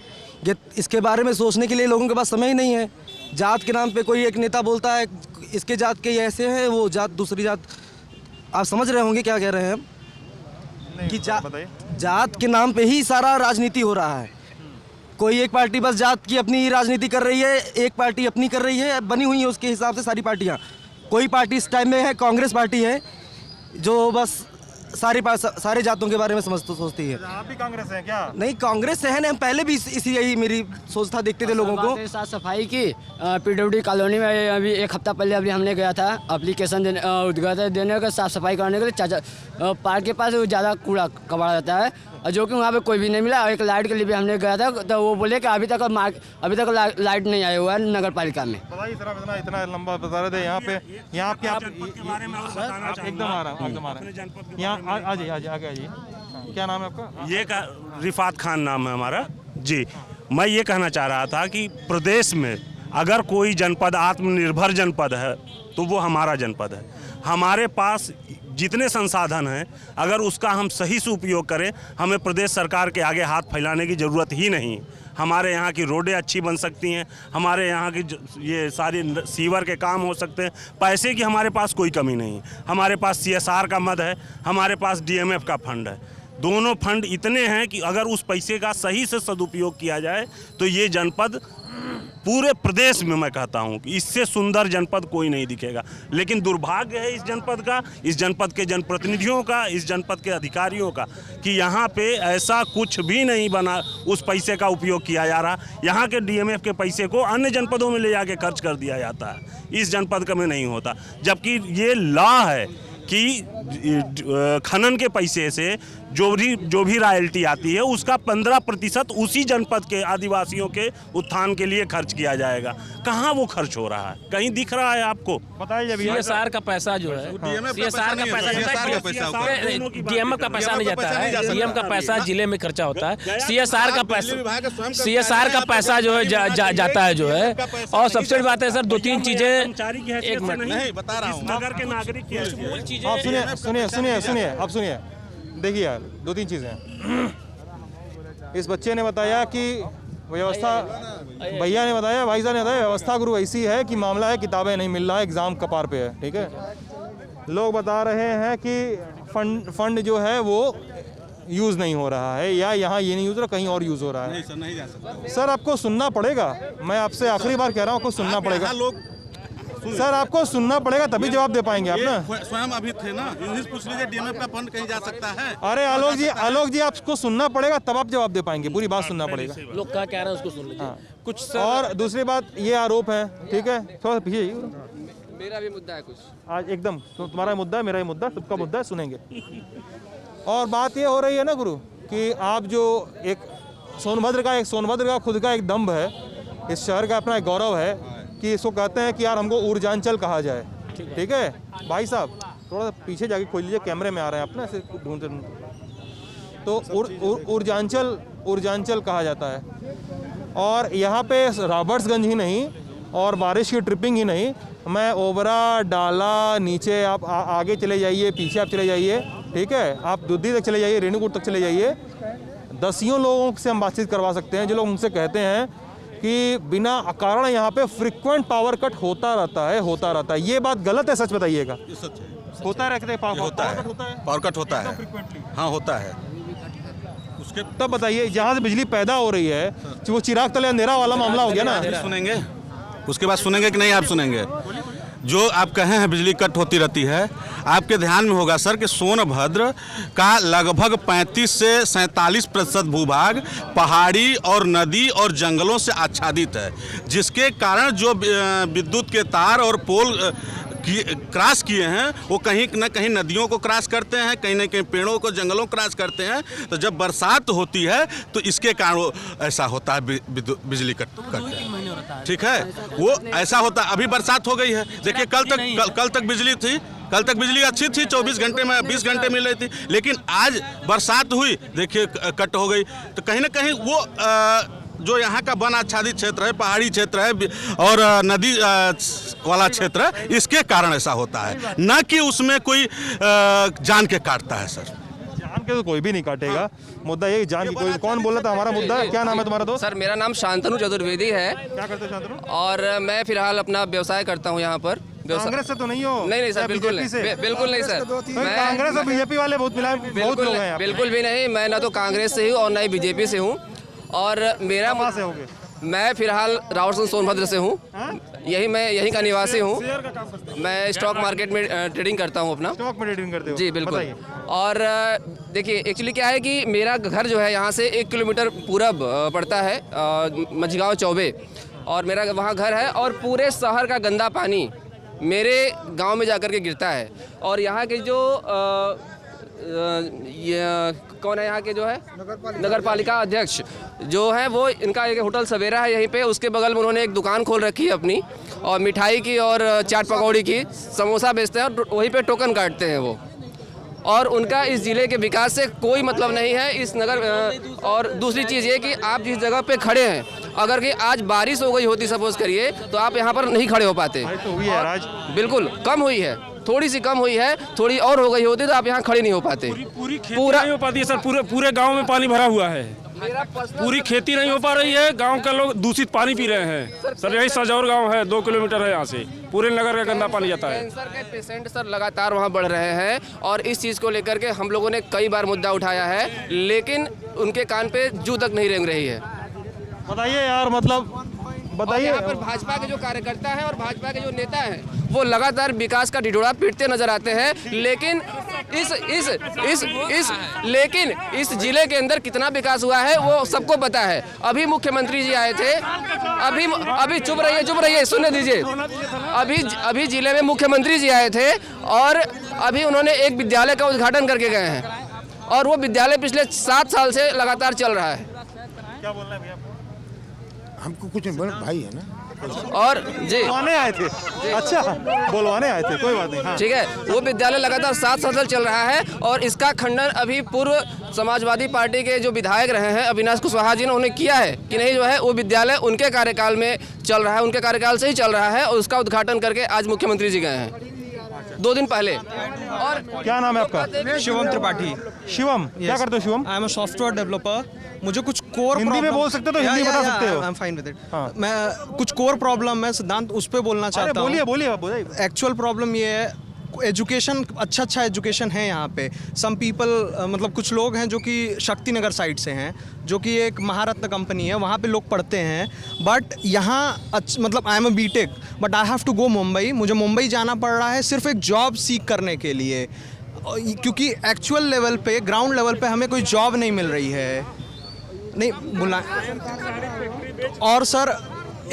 ये इसके बारे में सोचने के लिए लोगों के पास समय ही नहीं है। जात के नाम पे कोई एक नेता बोलता है इसके जात के ये ऐसे हैं, वो जात दूसरी जात, आप समझ रहे होंगे क्या कह रहे हैं हम, कि जात के नाम पे ही सारा राजनीति हो रहा है। कोई एक पार्टी बस जात की अपनी राजनीति कर रही है, एक पार्टी अपनी कर रही है, बनी हुई है उसके हिसाब से सारी पार्टियाँ। कोई पार्टी इस टाइम में है, कांग्रेस पार्टी है, जो बस सारे जातों के बारे में सोचती है। आप भी कांग्रेस हैं क्या? नहीं, कांग्रेस से है ना, हम पहले भी इसी यही मेरी सोच था, देखते थे लोगों को। साफ सफाई की PWD कॉलोनी में अभी 1 हफ्ता पहले अभी हमने गया था एप्लीकेशन देने का, साफ सफाई कराने के लिए। पार्क के पास ज़्यादा कूड़ा कबाड़ा रहता है, और जो कि वहाँ पे कोई भी नहीं मिला। एक लाइट के लिए भी हमने गया था, तो वो बोले कि अभी तक लाइट नहीं आया हुआ है नगर पालिका में। बताइए सर, इतना लंबा बता रहे थे यहाँ पे, यहाँ पे आप एकदम आ रहा है, यहाँ आ जाइए, आगे आ जाइए। क्या नाम है आपका? ये रिफात खान नाम है हमारा जी। मैं ये कहना चाह रहा था कि प्रदेश में अगर कोई जनपद आत्मनिर्भर जनपद है तो वो हमारा जनपद है। हमारे पास जितने संसाधन हैं, अगर उसका हम सही से उपयोग करें, हमें प्रदेश सरकार के आगे हाथ फैलाने की ज़रूरत ही नहीं। हमारे यहाँ की रोडें अच्छी बन सकती हैं, हमारे यहाँ की ये सारी सीवर के काम हो सकते हैं। पैसे की हमारे पास कोई कमी नहीं। हमारे पास CSR का मद है, हमारे पास DMF का फंड है। दोनों फंड इतने हैं कि अगर उस पैसे का सही से सदुपयोग किया जाए तो ये जनपद पूरे प्रदेश में, मैं कहता हूँ कि इससे सुंदर जनपद कोई नहीं दिखेगा। लेकिन दुर्भाग्य है इस जनपद का, इस जनपद के जनप्रतिनिधियों का, इस जनपद के अधिकारियों का, कि यहाँ पे ऐसा कुछ भी नहीं बना, उस पैसे का उपयोग किया जा रहा। यहाँ के DMF के पैसे को अन्य जनपदों में ले जाके खर्च कर दिया जाता है, इस जनपद का में नहीं होता। जबकि ये लॉ है कि खनन के पैसे से जो भी रॉयल्टी आती है उसका 15% उसी जनपद के आदिवासियों के उत्थान के लिए खर्च किया जाएगा। कहाँ वो खर्च हो रहा है? कहीं दिख रहा है आपको? बताइए। CSR का पैसा जो है, CSR का पैसा DMF का पैसा नहीं जाता है, CM का पैसा जिले में खर्चा होता है। CSR का पैसा जो है जाता है जो है। और सबसे बड़ी बात है सर, 2-3 चीजें, एक मिनट नहीं बता रहा हूँ, नगर के नागरिक आप सुनिए, आप सुनिए। देखिए यार, 2-3 चीज़ें हैं। इस बच्चे ने बताया कि व्यवस्था, भैया ने बताया, भाई साहब ने बताया, व्यवस्था गुरु ऐसी है कि मामला है किताबें नहीं मिल रहा है, एग्ज़ाम कपार पे है। ठीक है, लोग बता रहे हैं कि फंड जो है वो यूज़ नहीं हो रहा है, या यहाँ ये नहीं यूज़ हो रहा, कहीं और यूज़ हो रहा है? नहीं सर, नहीं जा सकता। सर आपको सुनना पड़ेगा, मैं आपसे आखिरी बार कह रहा हूँ, आपको सुनना पड़ेगा लोग सर, आपको सुनना पड़ेगा तभी जवाब दे पाएंगे आप ना। स्वयं अभी थे ना, इन्हीं से पूछ लीजिए डीएमएफ का फंड कहीं जा सकता है? अरे आलोक जी आपको सुनना पड़ेगा तब आप जवाब दे पाएंगे, पूरी बात सुनना पड़ेगा। लोग क्या कह रहे हैं उसको सुन लीजिए। हाँ। कुछ और दूसरी बात ये आरोप है, ठीक है, थोड़ा पीछे जाइए। मेरा भी मुद्दा है कुछ आज एकदम तुम्हारा मुद्दा है, मेरा ही मुद्दा, सबका मुद्दा है, सुनेंगे। और बात ये हो रही है ना गुरु कि आप जो एक सोनभद्र का खुद का एक दम्भ है, इस शहर का अपना एक गौरव है कि इसको कहते हैं कि यार हमको ऊर्जांचल कहा जाए, ठीक है भाई साहब, थोड़ा सा पीछे जाके खोल लीजिए, कैमरे में आ रहे हैं आप ना ऐसे ढूंढते तो ऊर्जांचल कहा जाता है। और यहाँ पे रॉबर्ट्सगंज ही नहीं और बारिश की ट्रिपिंग ही नहीं, मैं ओबरा डाला नीचे आप आगे चले जाइए, पीछे आप चले जाइए, ठीक है, आप दुद्धी तक चले जाइए, रेणुकूट तक चले जाइए, दसियों लोगों से हम बातचीत करवा सकते हैं जो लोग हमसे कहते हैं कि बिना कारण यहाँ पे फ्रीक्वेंट पावर कट होता रहता है। ये बात गलत है, सच बताइएगा? सच है, होता रहता है पावर कट होता है। हाँ होता है। उसके तब बताइए, जहाँ से बिजली पैदा हो रही है वो चिराग तले अंधेरा वाला मामला हो गया ना। सुनेंगे उसके बाद सुनेंगे कि नहीं आप सुनेंगे? जो आप कहे हैं बिजली कट होती रहती है, आपके ध्यान में होगा सर कि सोनभद्र का लगभग 35 से 47% भूभाग पहाड़ी और नदी और जंगलों से आच्छादित है, जिसके कारण जो विद्युत के तार और पोल क्रॉस किए हैं वो कहीं न कहीं नदियों को क्रॉस करते हैं, कहीं न कहीं पेड़ों को, जंगलों को क्रॉस करते हैं। तो जब बरसात होती है तो इसके कारण वो ऐसा होता है, बिजली कट, ठीक है, वो ऐसा होता है। अभी बरसात हो गई है, देखिए कल तक बिजली थी, कल तक बिजली अच्छी थी, 24 घंटे में 20 घंटे मिल रही थी, लेकिन आज बरसात हुई, देखिए कट हो गई। तो कहीं ना कहीं वो जो यहाँ का वन आच्छादित क्षेत्र है, पहाड़ी क्षेत्र है और नदी वाला क्षेत्र है, इसके कारण ऐसा होता है, न कि उसमें कोई जान के काटता है सर। जान के तो कोई भी नहीं काटेगा, मुद्दा ये जान की कोई, कौन बोला था हमारा मुद्दा? क्या नाम है तुम्हारा दोस्त? सर मेरा नाम शांतनु चतुर्वेदी है। क्या करते हो शांतनु? और मैं फिलहाल अपना व्यवसाय करता हूँ यहाँ पर। कांग्रेस से तो नहीं हो? नहीं सर, बिल्कुल नहीं, बिल्कुल नहीं सर। मैं कांग्रेस और बीजेपी वाले बहुत लोग हैं। बिल्कुल भी नहीं, मैं ना तो कांग्रेस से हूँ और ना ही बीजेपी से हूँ। और मेरा मैं फिलहाल रावतसर सोनभद्र से हूँ, यहीं का निवासी हूँ। मैं स्टॉक मार्केट में ट्रेडिंग करता हूँ अपना। स्टॉक में ट्रेडिंग करते हो? जी बिल्कुल। और देखिए एक्चुअली क्या है कि मेरा घर जो है यहाँ से 1 किलोमीटर पूरब पड़ता है, मझगांव चौबे, और मेरा वहाँ घर है। और पूरे शहर का गंदा पानी मेरे गांव में जाकर के गिरता है। और यहाँ के जो कौन है यहाँ के जो है नगर पालिका अध्यक्ष जो है, वो इनका एक होटल सवेरा है यहीं पे, उसके बगल में उन्होंने एक दुकान खोल रखी है अपनी, और मिठाई की और चाट पकौड़ी की, समोसा बेचते हैं और वहीं पे टोकन काटते हैं वो। और उनका इस ज़िले के विकास से कोई मतलब नहीं है इस नगर। और दूसरी चीज़ ये कि आप जिस जगह पे खड़े हैं, अगर कि आज बारिश हो गई होती सपोज करिए, तो आप यहाँ पर नहीं खड़े हो पाते। बिल्कुल कम हुई है, थोड़ी सी कम हुई है, थोड़ी और हो गई होती तो आप यहाँ खड़े नहीं हो पाते। पूरा नहीं हो पाती है सर, पूरे गांव में पानी भरा हुआ है, पूरी खेती नहीं हो पा रही है, गांव के लोग दूषित पानी पी रहे हैं सर। यही सजौर गांव है, 2 किलोमीटर है यहाँ से, पूरे नगर का गंदा पानी जाता है। कैंसर के पेशेंट सर लगातार वहाँ बढ़ रहे हैं, और इस चीज़ को लेकर के हम लोगों ने कई बार मुद्दा उठाया है, लेकिन उनके कान पे जू तक नहीं रेंग रही है। बताइए यार, मतलब बताइए। यहाँ पर भाजपा के जो कार्यकर्ता है और भाजपा के जो नेता हैं, वो लगातार विकास का ढिढोरा पीटते नजर आते हैं, लेकिन इस जिले के अंदर कितना विकास हुआ है वो सबको पता है। अभी मुख्यमंत्री जी आए थे, अभी चुप रहिए सुनने दीजिए। अभी जिले में मुख्यमंत्री जी आए थे और अभी उन्होंने एक विद्यालय का उद्घाटन करके गए हैं, और वो विद्यालय पिछले 7 साल से लगातार चल रहा है। क्या बोलना है भैया? हमको कुछ भाई है ना, और जी बोलवाने आए थे। अच्छा, बोलवाने आए थे, कोई बात नहीं। हाँ। ठीक है, वो विद्यालय लगातार 7 साल चल रहा है, और इसका खंडन अभी पूर्व समाजवादी पार्टी के जो विधायक रहे हैं अविनाश कुशवाहा जी ने उन्हें किया है कि नहीं, जो है वो विद्यालय उनके कार्यकाल में चल रहा है, उनके कार्यकाल से ही चल रहा है, और उसका उद्घाटन करके आज मुख्यमंत्री जी गए हैं 2 दिन पहले। और क्या नाम है आपका? शिवम त्रिपाठी। शिवम, क्या करते हो शिवम? आई एम अ सॉफ्टवेयर डेवलपर। मुझे कुछ कोर हिंदी में बोल सकते हो तो हिंदी बता सकते हो। I am fine with it. मैं कुछ कोर प्रॉब्लम है सिद्धांत उस पे बोलना चाहता हूँ। बोलिए। एक्चुअल प्रॉब्लम ये है, एजुकेशन अच्छा एजुकेशन है यहाँ पे। सम पीपल मतलब कुछ लोग हैं जो कि शक्ति नगर साइड से हैं, जो कि एक महारत्न कंपनी है, वहाँ पे लोग पढ़ते हैं। बट यहाँ मतलब I am a BTech but I have to go Mumbai. मुझे मुंबई जाना पड़ रहा है सिर्फ एक जॉब सीख करने के लिए, क्योंकि एक्चुअल लेवल पे, ग्राउंड लेवल पे हमें कोई जॉब नहीं मिल रही है। नहीं बुला। और सर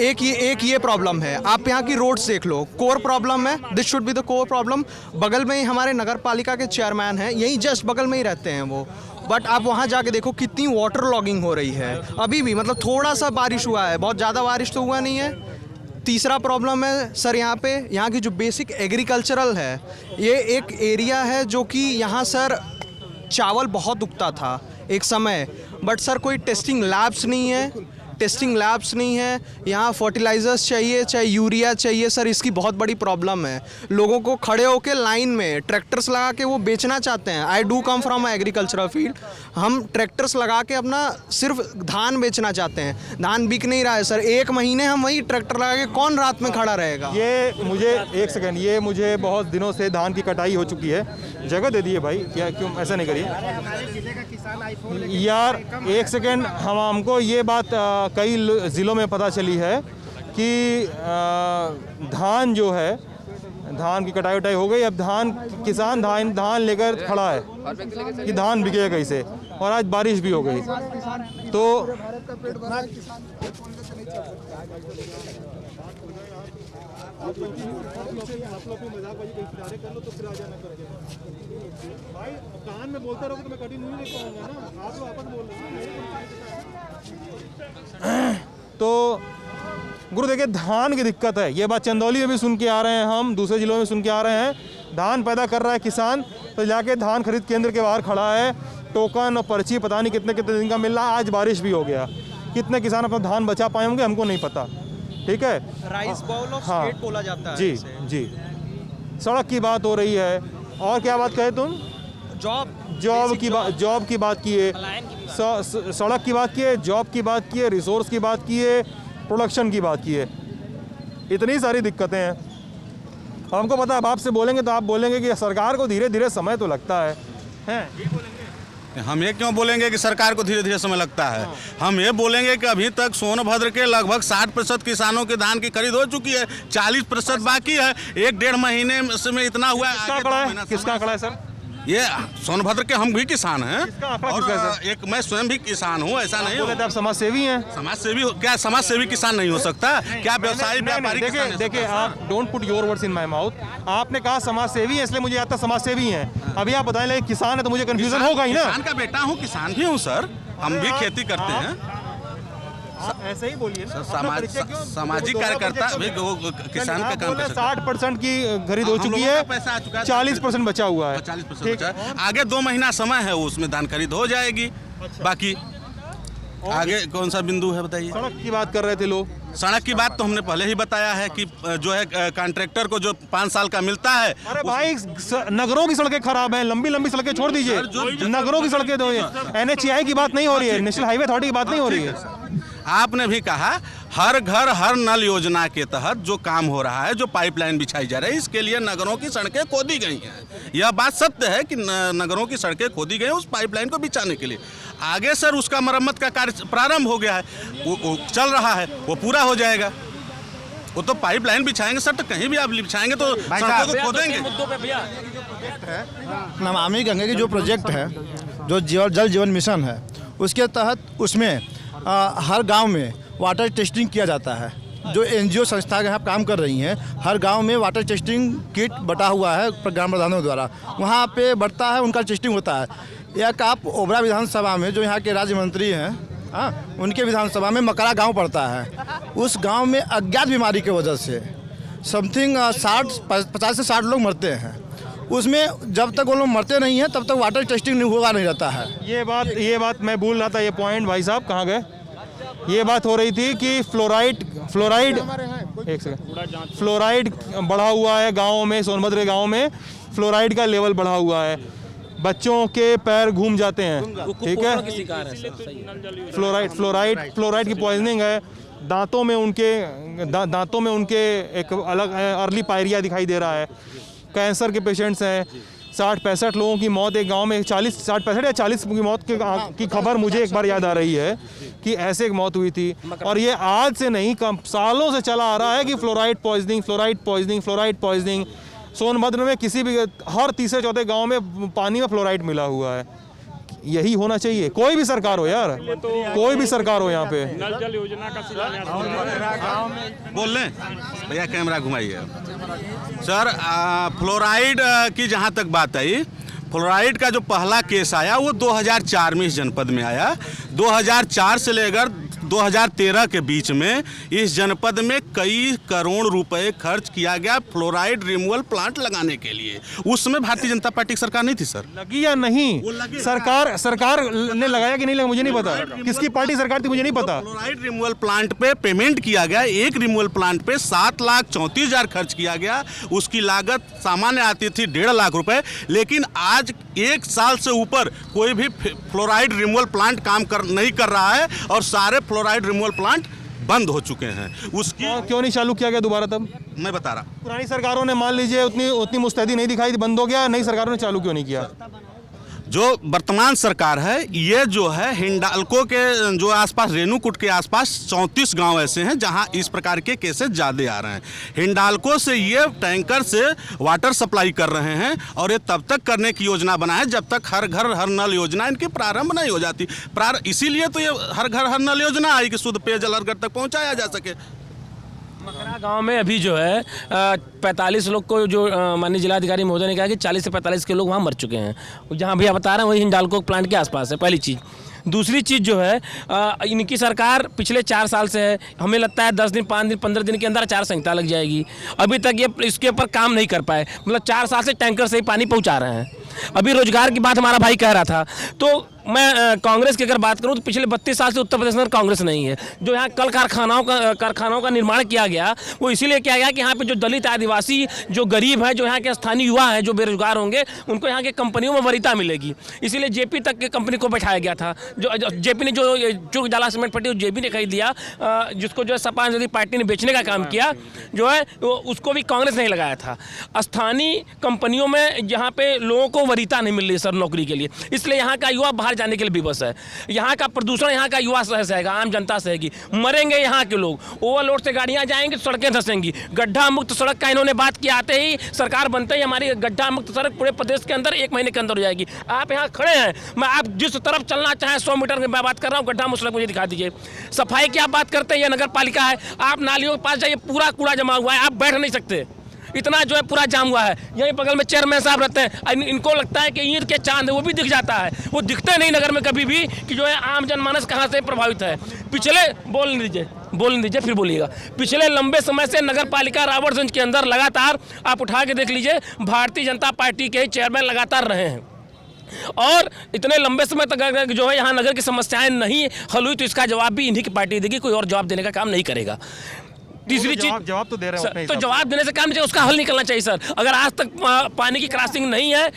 एक ये प्रॉब्लम है, आप यहाँ की रोड्स देख लो, कोर प्रॉब्लम है। This should be the core problem. बगल में ही हमारे नगर पालिका के चेयरमैन हैं, यहीं जस्ट बगल में ही रहते हैं वो। बट आप वहाँ जाके देखो कितनी वाटर लॉगिंग हो रही है अभी भी। मतलब थोड़ा सा बारिश हुआ है, बहुत ज़्यादा बारिश तो हुआ नहीं है। तीसरा प्रॉब्लम है सर यहाँ की जो बेसिक एग्रीकल्चरल है, ये एक एरिया है जो कि यहाँ सर चावल बहुत उगता था एक समय, बट सर कोई टेस्टिंग लैब्स नहीं है यहाँ। फर्टिलाइजर्स चाहिए, चाहे यूरिया चाहिए सर, इसकी बहुत बड़ी प्रॉब्लम है। लोगों को खड़े होकर लाइन में ट्रैक्टर्स लगा के वो बेचना चाहते हैं। I do come from agricultural field. हम ट्रैक्टर्स लगा के अपना सिर्फ धान बेचना चाहते हैं, धान बिक नहीं रहा है सर। 1 महीने हम वही ट्रैक्टर लगा के कौन रात में खड़ा रहेगा? ये मुझे एक सेकंड, ये मुझे बहुत दिनों से धान की कटाई हो चुकी है, जगह दे दिए भाई, क्या क्यों ऐसा नहीं करिए यार। एक सेकंड, हमको ये बात कई ज़िलों में पता चली है कि धान जो है, धान की कटाई वटाई हो गई। अब किसान धान लेकर खड़ा है कि धान बिकेगा कैसे, और आज बारिश भी हो गई तो भाई कान में बोलते रहोगे तो मैं कटिंग नहीं देख पाऊंगा ना, आप लोग आपस बोल रहे हैं। तो गुरु देखिए, धान की दिक्कत है, ये बात चंदौली में भी सुन के आ रहे हैं, हम दूसरे जिलों में सुन के आ रहे हैं। धान पैदा कर रहा है किसान, तो जाके धान खरीद केंद्र के बाहर खड़ा है, टोकन और पर्ची पता नहीं कितने कितने दिन का मिल रहा है। आज बारिश भी हो गया, कितने किसान अपना धान बचा पाए होंगे हमको नहीं पता, ठीक है। राइस बाउल ऑफ स्टेट बोला जाता है जी जी। सड़क की बात हो रही है, और क्या बात कहे तुम? जॉब की बात की है, सड़क की बात की है, जॉब की बात की है, रिसोर्स की बात की है, प्रोडक्शन की बात की है। इतनी सारी दिक्कतें हैं। हमको पता है, आपसे बोलेंगे तो आप बोलेंगे कि सरकार को धीरे धीरे समय तो लगता है। हम ये क्यों बोलेंगे कि सरकार को धीरे धीरे समय लगता है? हम ये बोलेंगे कि अभी तक सोनभद्र के लगभग 60% किसानों के धान की खरीद हो चुकी है, 40% बाकी है। 1-1.5 महीने में इतना हुआ है। किसका आंकड़ा है सर? ये सोनभद्र के हम भी किसान हैं, और एक मैं स्वयं भी किसान हूँ, ऐसा नहीं है। आप समाज सेवी हैं? समाज सेवी क्या समाज सेवी किसान नहीं हो सकता? क्या व्यवसायी व्यापारी? देखिए आप don't put your words in my mouth. आपने कहा समाज सेवी है, इसलिए मुझे आता समाज सेवी हैं। अभी आप बताएं लेकिन किसान है तो मुझे कंफ्यूजन होगा ही ना। किसान का बेटा हूँ, किसान भी हूँ सर, हम भी खेती करते हैं। ऐसे ही बोलिए ना। सामाजिक कार्यकर्ता किसान का काम कर सकते हैं। 60% की खरीद हो चुकी है, 40% बचा हुआ है। 40% बचा है। आगे 2 महीना समय है, उसमें धान खरीद हो जाएगी। बाकी आगे कौन सा बिंदु है बताइए? सड़क की बात कर रहे थे लोग। सड़क की बात तो हमने पहले ही बताया है कि जो है कॉन्ट्रैक्टर को जो 5 साल का मिलता है। अरे भाई नगरों की सड़कें खराब हैं, लंबी लंबी सड़कें छोड़ दीजिए, नगरों की सड़कें दो। NHAI की बात नहीं हो रही है, नेशनल हाईवे अथॉरिटी की बात नहीं हो रही है। आपने भी कहा हर घर हर नल योजना के तहत जो काम हो रहा है, जो पाइपलाइन बिछाई जा रही है, इसके लिए नगरों की सड़कें खोदी गई हैं। यह बात सत्य है कि नगरों की सड़कें खोदी गई हैं उस पाइपलाइन को बिछाने के लिए। आगे सर उसका मरम्मत का कार्य प्रारंभ हो गया है, वो चल रहा है, वो पूरा हो जाएगा। वो तो पाइपलाइन बिछाएंगे सर, तो कहीं भी आप बिछाएंगे तो सड़कों को खोदेंगे। नमामि गंगे की जो प्रोजेक्ट है, जो जल जीवन मिशन है, उसके तहत उसमें हर गांव में वाटर टेस्टिंग किया जाता है। जो NGO संस्था के यहाँ काम कर रही हैं, हर गांव में वाटर टेस्टिंग किट बटा हुआ है ग्राम प्रधानों द्वारा, वहाँ पे बढ़ता है, उनका टेस्टिंग होता है। एक आप ओबरा विधानसभा में जो यहाँ के राज्य मंत्री हैं, उनके विधानसभा में मकरा गांव पड़ता है। उस गांव में अज्ञात बीमारी की वजह से समथिंग 50 से 60 लोग मरते हैं। उसमें जब तक वो लोग मरते नहीं हैं तब तक वाटर टेस्टिंग नहीं रहता है। ये बात मैं भूल रहा था, ये पॉइंट भाई साहब कहाँ गए? ये बात हो रही थी कि फ्लोराइड एक सेकंड, फ्लोराइड बढ़ा हुआ है गाँव में, सोनभद्र के गाँव में फ्लोराइड का लेवल बढ़ा हुआ है, बच्चों के पैर घूम जाते हैं, ठीक है। फ्लोराइड की पॉइजनिंग है, दांतों में उनके एक अलग अर्ली पायरिया दिखाई दे रहा है। कैंसर के पेशेंट्स हैं, 60-65 लोगों की मौत एक गांव में, 60-65 या 40 की मौत की खबर मुझे एक बार याद आ रही है कि ऐसे एक मौत हुई थी। और ये आज से नहीं, कम सालों से चला आ रहा है कि फ्लोराइड पॉइजनिंग। सोनभद्र में किसी भी हर तीसरे चौथे गांव में पानी में फ्लोराइड मिला हुआ है। यही होना चाहिए, कोई भी सरकार हो यार, कोई भी सरकार हो यहाँ पे। नल जल योजना का शिलान्यास बोल लें भैया, कैमरा घुमाइए सर। फ्लोराइड की जहाँ तक बात आई, फ्लोराइड का जो पहला केस आया वो 2004 में इस जनपद में आया। 2004 से लेकर 2013 के बीच में इस जनपद में कई करोड़ रुपए खर्च किया गया फ्लोराइड रिमूवल प्लांट लगाने के लिए। उसमें भारतीय जनता पार्टी की सरकार नहीं थी सर। लगी या नहीं सरकार ने लगाया कि नहीं लगा मुझे नहीं पता, किसकी पार्टी सरकार थी मुझे नहीं पता। फ्लोराइड रिमूवल प्लांट पे पेमेंट किया गया, एक रिमूवल प्लांट पे 7,34,000 खर्च किया गया। उसकी लागत सामान्य आती थी 1.5 लाख रुपए, लेकिन आज 1 साल से ऊपर कोई भी फ्लोराइड रिमूवल प्लांट काम नहीं कर रहा है और सारे फ्लोराइड रिमूवल प्लांट बंद हो चुके हैं। उसकी क्यों नहीं चालू किया गया दोबारा? तब मैं बता रहा, पुरानी सरकारों ने मान लीजिए उतनी मुस्तैदी नहीं दिखाई, बंद हो गया, नई सरकारों ने चालू क्यों नहीं किया? जो वर्तमान सरकार है ये जो है हिंडाल्को के जो आसपास, रेणुकूट के आसपास 34 गांव ऐसे हैं जहां इस प्रकार के केसेस ज़्यादा आ रहे हैं। हिंडाल्को से ये टैंकर से वाटर सप्लाई कर रहे हैं और ये तब तक करने की योजना बनाए जब तक हर घर हर नल योजना इनकी प्रारंभ नहीं हो जाती। इसीलिए तो ये हर घर हर नल योजना आई कि शुद्ध पेयजल हर घर तक पहुँचाया जा सके। मकरा गांव में अभी जो है 45 लोग को जो माननीय जिलाधिकारी महोदय ने कहा कि 40 से 45 के लोग वहाँ मर चुके हैं। जहाँ भैया बता रहे हैं वही हिंडाल्को प्लांट के आसपास है, पहली चीज़। दूसरी चीज़ जो है इनकी सरकार पिछले 4 साल से है, हमें लगता है 10 दिन 5 दिन 15 दिन के अंदर आचार संहिता लग जाएगी। अभी तक ये इसके ऊपर काम नहीं कर पाए, मतलब 4 साल से टैंकर से ही पानी पहुँचा रहे हैं। अभी रोजगार की बात हमारा भाई कह रहा था, तो मैं कांग्रेस की अगर बात करूं तो पिछले 32 साल से उत्तर प्रदेश में कांग्रेस नहीं है। जो यहाँ कल कारखानाओं का निर्माण किया गया वो इसीलिए किया गया कि यहाँ पे जो दलित आदिवासी जो गरीब है, जो यहाँ के स्थानीय युवा हैं, जो बेरोजगार होंगे, उनको यहाँ के कंपनियों में वरीयता मिलेगी। इसीलिए जेपी तक के कंपनी को बैठाया गया था। जो जेपी ने जो जाला सीमेंट पट्टी जेपी ने खरीद दिया, जिसको जो है सपा यदि पार्टी ने बेचने का काम किया जो है उसको भी कांग्रेस नहीं लगाया था। स्थानीय कंपनियों में जहाँ पे लोगों को वरीयता नहीं मिल रही सर नौकरी के लिए, इसलिए यहाँ का युवा बाहर जाने के लिए विवश है। यहाँ का प्रदूषण यहाँ का युवा सहेगा, आम जनता सहेगी। मरेंगे यहाँ के लोग, ओवरलोड से गाड़ियाँ जाएंगी, सड़कें धंसेंगी। गड्ढा मुक्त सड़क का इन्होंने बात की, आते ही सरकार बनते ही हमारी गड्ढा मुक्त सड़क पूरे प्रदेश के अंदर 1 महीने के अंदर हो जाएगी। आप यहाँ खड़े हैं, मैं आप जिस तरफ चलना चाहें 100 मीटर की मैं बात कर रहा हूँ, गड्ढा मुक्त सड़क मुझे दिखा दीजिए। सफाई की आप बात करते हैं, यह नगर पालिका है, आप नालियों के पास जाइए, पूरा कूड़ा जमा हुआ है, आप बैठ नहीं सकते, इतना जो है पूरा जाम हुआ है। यहीं बगल में चेयरमैन साहब रहते हैं, इनको लगता है कि ईंट के चांद है, वो भी दिख जाता है, वो दिखते नहीं नगर में कभी भी कि जो है आम जनमानस कहाँ से प्रभावित है। पिछले बोल दीजिए फिर बोलिएगा। पिछले लंबे समय से नगर पालिका रावर्टगंज के अंदर लगातार आप उठा के देख लीजिए, भारतीय जनता पार्टी के चेयरमैन लगातार रहे हैं और इतने लंबे समय तक जो है यहाँ नगर की समस्याएं नहीं हल हुई, तो इसका जवाब भी इन्हीं की पार्टी देगी, कोई और जवाब देने का काम नहीं करेगा। तीसरी चीज, जवाब तो दे रहे हैं, तो जवाब देने से काम नहीं चाहिए, उसका हल निकलना चाहिए सर। अगर आज तक पानी की क्रॉसिंग नहीं है।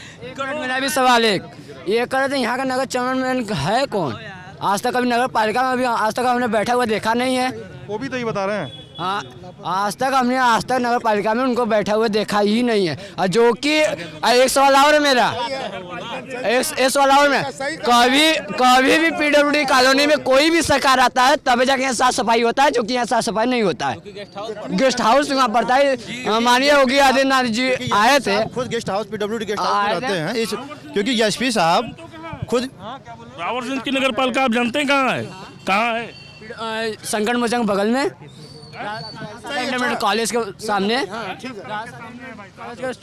मेरा भी सवाल एक ये कर रहे थे, यहाँ का नगर चेयरमैन है कौन? आज तक कभी नगर पालिका में भी आज तक हमने बैठा हुआ देखा नहीं है। वो भी तो ये बता रहे हैं। हाँ, आज तक नगर पालिका में उनको बैठा हुआ देखा ही नहीं है। और जो कि एक सवाल और है मेरा, एक सवाल और में कभी भी PWD कॉलोनी में कोई भी सरकार आता है तब जाके यहाँ साफ सफाई होता है, जो कि यहाँ साफ सफाई नहीं होता है। गेस्ट हाउस वहाँ पड़ता है। माननीय योगी आदित्यनाथ जी आए थे, खुद guest house PWD guest house रहते हैं, क्योंकि एसपी साहब खुद। रावर्टगंज की नगर पालिका आप जानते हैं कहाँ है? संकट मोचन बगल में कॉलेज के सामने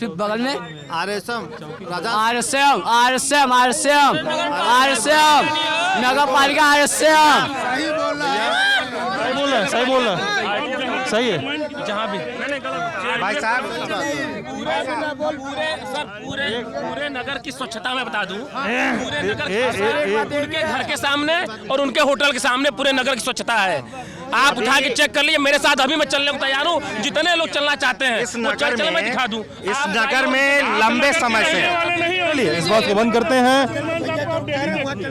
बगल में RSM नगर पालिका RSM। सही बोल रहा है, सही है। जहाँ भी भाई साहब पूरे नगर की स्वच्छता में बता दूं, पूरे नगर उनके घर के सामने और उनके होटल के सामने पूरे नगर की स्वच्छता है। आप उठा के चेक कर लीजिए, मेरे साथ अभी मैं चलने को तैयार हूँ, जितने लोग चलना चाहते हैं इस नगर मैं दिखा दूं। इस नगर में लंबे समय से। चलिए इस बात को बंद करते हैं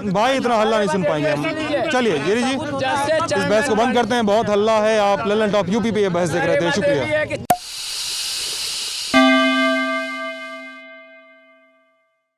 भाई, इतना हल्ला नहीं सुन पाएंगे हम। चलिए गिरी जी इस बहस को बंद करते हैं, बहुत हल्ला है। आप ललन टॉप यूपी पे ये बहस देख रहे थे, शुक्रिया।